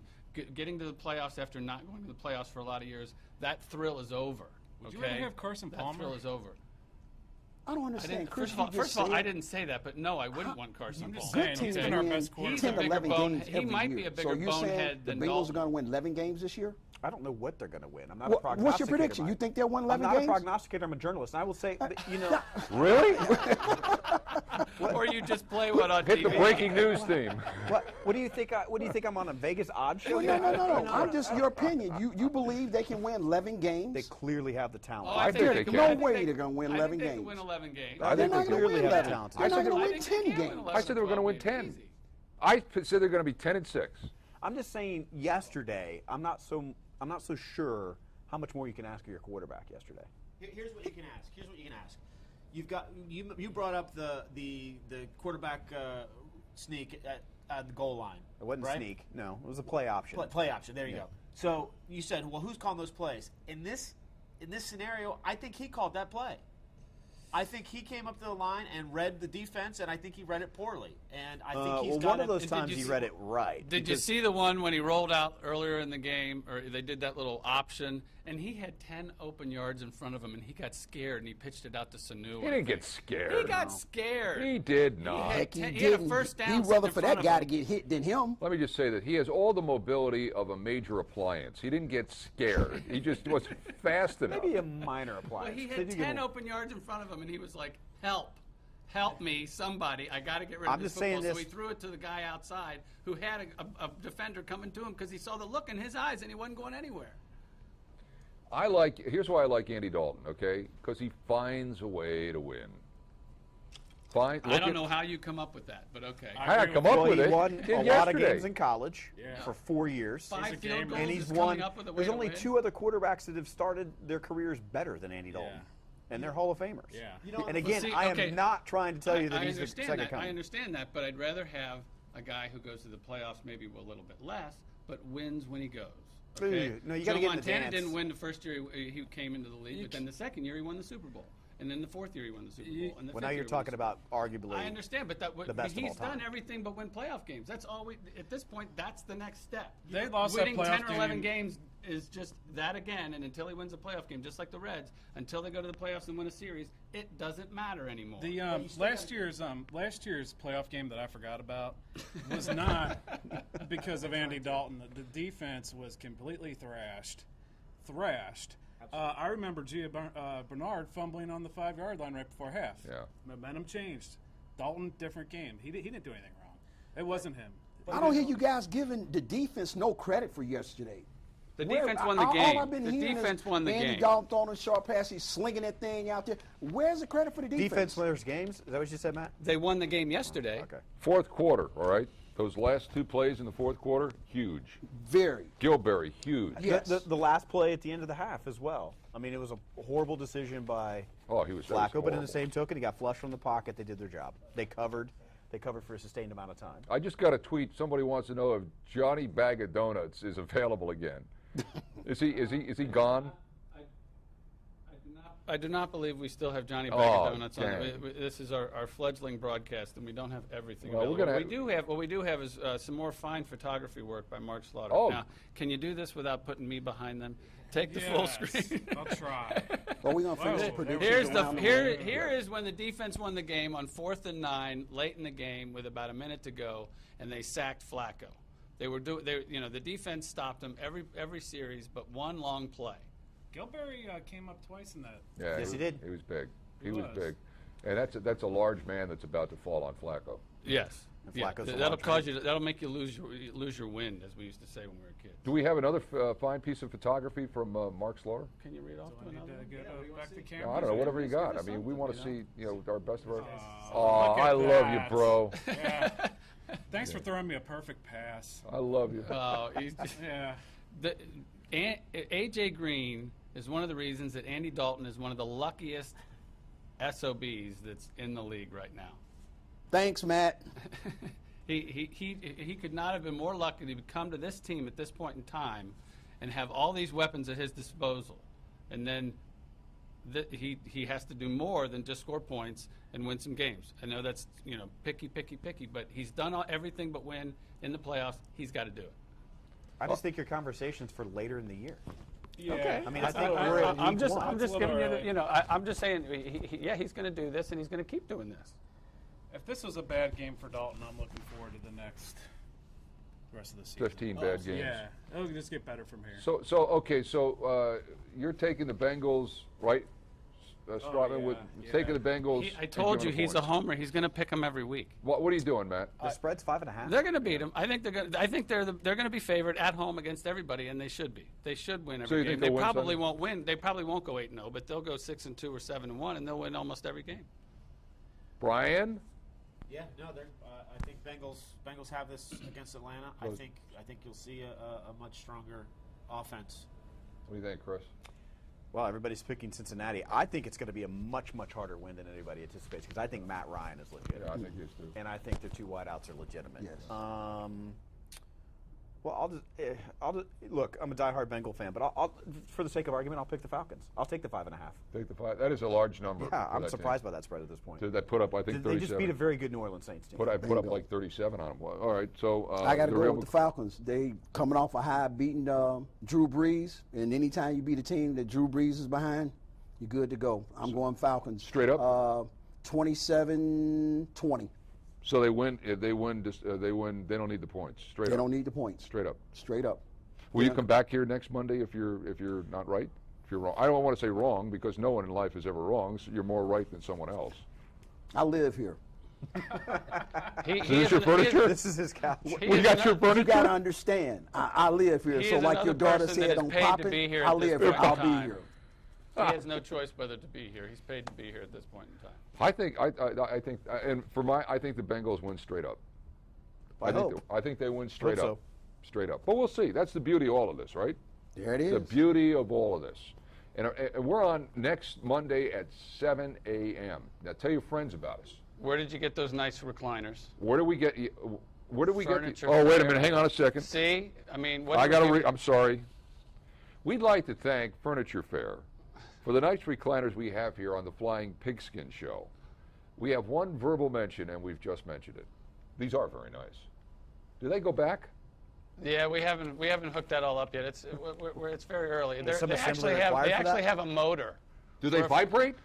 Getting to the playoffs after not going to the playoffs for a lot of years, that thrill is over. Would you rather have Carson Palmer? That thrill is over. I don't understand. First of all, I didn't say that, but no, I wouldn't want Carson Palmer. Good teams been our best win quarterback. 10 to 11 games He every might year. be a bigger so you're saying bonehead the than Bengals Dalton. are going to win 11 games this year? I don't know what they're going to win. I'm not a prognosticator. What's your prediction? Mike. You think they'll win 11 I'm games? not a prognosticator. I'm a journalist. And I will say, Really? Or you just play what on Hit TV. the breaking news theme. What do you think? What do you think I'm on a Vegas odds show? No. I'm just your opinion. You believe they can win 11 games? They clearly have the talent. Oh, I think they can. No way they're going to win I 11 think they games. could win 11 games. I They're think not they going to could. win 11. talented. They're not I going to win think they 10 can win games. 11, I said they were going to win 12 10. games. Easy. I said they're going to be 10-6. I'm just saying. Yesterday, I'm not so sure how much more you can ask of your quarterback yesterday. Here's what you can ask. You've got you brought up the quarterback sneak at the goal line. It wasn't right? sneak. No, it was a play option. Play option. There you go. So you said, well, who's calling those plays? In this scenario, I think he called that play. I think he came up to the line and read the defense, and I think he read it poorly. And I think he's got one of those times he read it right. Did you see the one when he rolled out earlier in the game, or they did that little option, and he had 10 open yards in front of him, and he got scared, and he pitched it out to Sanu. He didn't get scared. He got scared. He did not. Heck, he had a didn't. first down He'd rather in for front that of guy him. to get hit than him. Let me just say that he has all the mobility of a major appliance. He didn't get scared. He just was fast enough. Maybe a minor appliance. Well, he had 10 open yards in front of him, and he was like, help me, somebody. I got to get rid of I'm this just saying football. So this- he threw it to the guy outside who had a defender coming to him because he saw the look in his eyes, and he wasn't going anywhere. Here's why I like Andy Dalton, okay? Because he finds a way to win. I don't know how you come up with that, but okay. I come up with he it. won Did a lot of yesterday. games in college for 4 years. 5 field goals and he's is won. coming up with a way There's to only win. 2 other quarterbacks that have started their careers better than Andy Dalton. And they're Hall of Famers. Yeah. And again, See, I okay, am not trying to tell you that I he's the understand second that. coming. I understand that, but I'd rather have a guy who goes to the playoffs maybe a little bit less, but wins when he goes. Okay? No, you Joe gotta get in the Montana dance. didn't win the first year he came into the league, but then the second year he won the Super Bowl. And then the fourth year he won the Super Bowl. And the Well, fifth now year you're he won talking the about arguably I understand, but the best of he's all time. done everything but win playoff games. That's all at this point, that's the next step. They lost Winning that playoff 10 or 11 game. games is just that again, and until he wins a playoff game, just like the Reds, until they go to the playoffs and win a series, it doesn't matter anymore. The last year's playoff game that I forgot about was not because of Andy Dalton. The defense was completely thrashed. I remember Bernard fumbling on the 5-yard line right before half. Yeah. Momentum changed. Dalton, different game. He didn't do anything wrong. It wasn't him. I don't hear you guys giving the defense no credit for yesterday. The defense won the game. All I've been The hearing defense is won the Andy game. Dalton throwing a short pass. He's slinging that thing out there. Where's the credit for the defense? Defense winners games? Is that what you said, Matt? They won the game yesterday. Okay. Fourth quarter, all right? Those last 2 plays in the fourth quarter, huge. Very. Gilberry, huge. Yes. The last play at the end of the half as well. I mean, it was a horrible decision by Flacco, but in the same token, he got flushed from the pocket. They did their job. They covered for a sustained amount of time. I just got a tweet. Somebody wants to know if Johnny Bag of Donuts is available again. Is he gone? I do not believe we still have Johnny Bag of Donuts on. This is our fledgling broadcast, and we don't have everything. Well, what we do have is some more fine photography work by Mark Slaughter. Oh. Now, can you do this without putting me behind them? Take the full screen. I'll try. Well, we're going to finish predictions. Here is when the defense won the game on 4th and 9, late in the game, with about a minute to go, and they sacked Flacco. The defense stopped them every series, but one long play. Gilberry came up twice in that. Yeah, yes, he did. He was big. He was big, and that's a large man that's about to fall on Flacco. Yes. Yeah, That'll make you lose your wind, as we used to say when we were kids. Do we have another fine piece of photography from Mark Slaughter? Can you read off to another one? Back to No, camera. I don't know. Whatever you got. I mean, we want to see our best of our. Look Oh, at I love you, that. bro. Yeah. Thanks for throwing me a perfect pass. I love you. Yeah. A.J. Green is one of the reasons that Andy Dalton is one of the luckiest SOBs that's in the league right now. Thanks, Matt. He could not have been more lucky to come to this team at this point in time and have all these weapons at his disposal. And then he has to do more than just score points and win some games. I know that's, picky, but he's done everything but win in the playoffs. He's got to do it. I just think your conversation's for later in the year. Yeah. Okay. I mean, I think we're at I'm week just one. giving you I'm just saying, he's going to do this, and he's going to keep doing this. If this was a bad game for Dalton, I'm looking forward to the rest of the season. 15 bad games. Yeah, it'll just get better from here. So you're taking the Bengals, right? Strotman taking the Bengals. I told you he's a homer. He's going to pick them every week. What are you doing, Matt? The spread's 5.5. They're going to beat them. I think they're going to be favored at home against everybody, and they should be. They should win every game. They probably won't win. They probably won't go 8-0, but they'll go 6-2 or 7-1, and they'll win almost every game. Brian? Yeah, no, I think Bengals have this against Atlanta. I think you'll see a much stronger offense. What do you think, Chris? Well, everybody's picking Cincinnati. I think it's going to be a much, much harder win than anybody anticipates because I think Matt Ryan is legitimate. Yeah, I think he is too. And I think their 2 wideouts are legitimate. Yes. Well, I'll just look. I'm a diehard Bengal fan, but I'll for the sake of argument, I'll pick the Falcons. I'll take the 5.5. Take the 5. That is a large number. Yeah, I'm surprised by that spread at this point. So that put up, I think, 37. They just beat a very good New Orleans Saints team. Put up like 37 on them. Well, all right, so I got to go with the Falcons. They coming off a high, beating Drew Brees, and anytime you beat a team that Drew Brees is behind, you're good to go. I'm going Falcons. Straight up. 27-20. So they win. They win. They win. They don't need the points. Straight up. They don't need the points. Straight up. Straight up. Will you come back here next Monday if you're not right? If you're wrong, I don't want to say wrong because no one in life is ever wrong. So you're more right than someone else. I live here. Is this your furniture? This is his couch. We got your furniture. You got to understand. I live here. So like your daughter said on Poppin', I live here. I'll be here. He has no choice whether to be here. He's paid to be here at this point in time. I think, and I think the Bengals win straight up. I think they win straight up. Straight up. But we'll see. That's the beauty of all of this, right? There it is. The beauty of all of this. And we're on next Monday at 7 a.m. Now tell your friends about us. Where did you get those nice recliners? Where do we get? Where do we Furniture get? Oh, wait a minute. Hang on a second. See, I mean, I got to. I'm sorry. We'd like to thank Furniture Fair for the nice recliners we have here on the Flying Pigskin Show. We have one verbal mention, and we've just mentioned it. These are very nice. Do they go back? Yeah, we haven't hooked that all up yet. It's very early. Is some They assembly actually required for that? have a motor. Do they vibrate?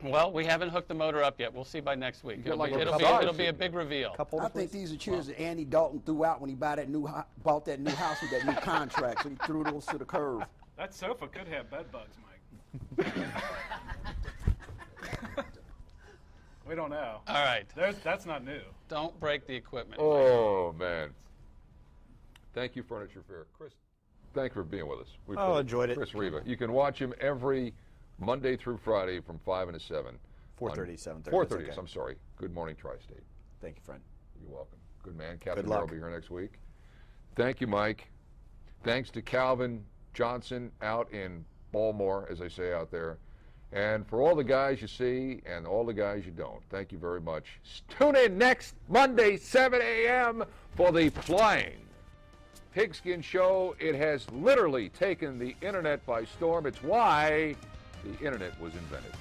Well, we haven't hooked the motor up yet. We'll see by next week. get like a It'll be a big reveal. I think these are chairs that Andy Dalton threw out when he bought that new house with that new contract. So he threw those to the curb. That sofa could have bed bugs, Mike. We don't know. All right. That's not new. Don't break the equipment. Oh, man. Thank you, Furniture Fair. Chris, thank you for being with us. We enjoyed it. Chris Riva. You can watch him every Monday through Friday from 5 and to 7. 4:30, 7:30. 4:30, Okay. I'm sorry. Good morning, Tri-State. Thank you, friend. You're welcome. Good man. Captain Good Miller luck. will be here next week. Thank you, Mike. Thanks to Calvin Johnson out in Baltimore, as they say out there. And for all the guys you see and all the guys you don't, thank you very much. Tune in next Monday, 7 a.m. for the Flying Pigskin Show. It has literally taken the internet by storm. It's why the internet was invented.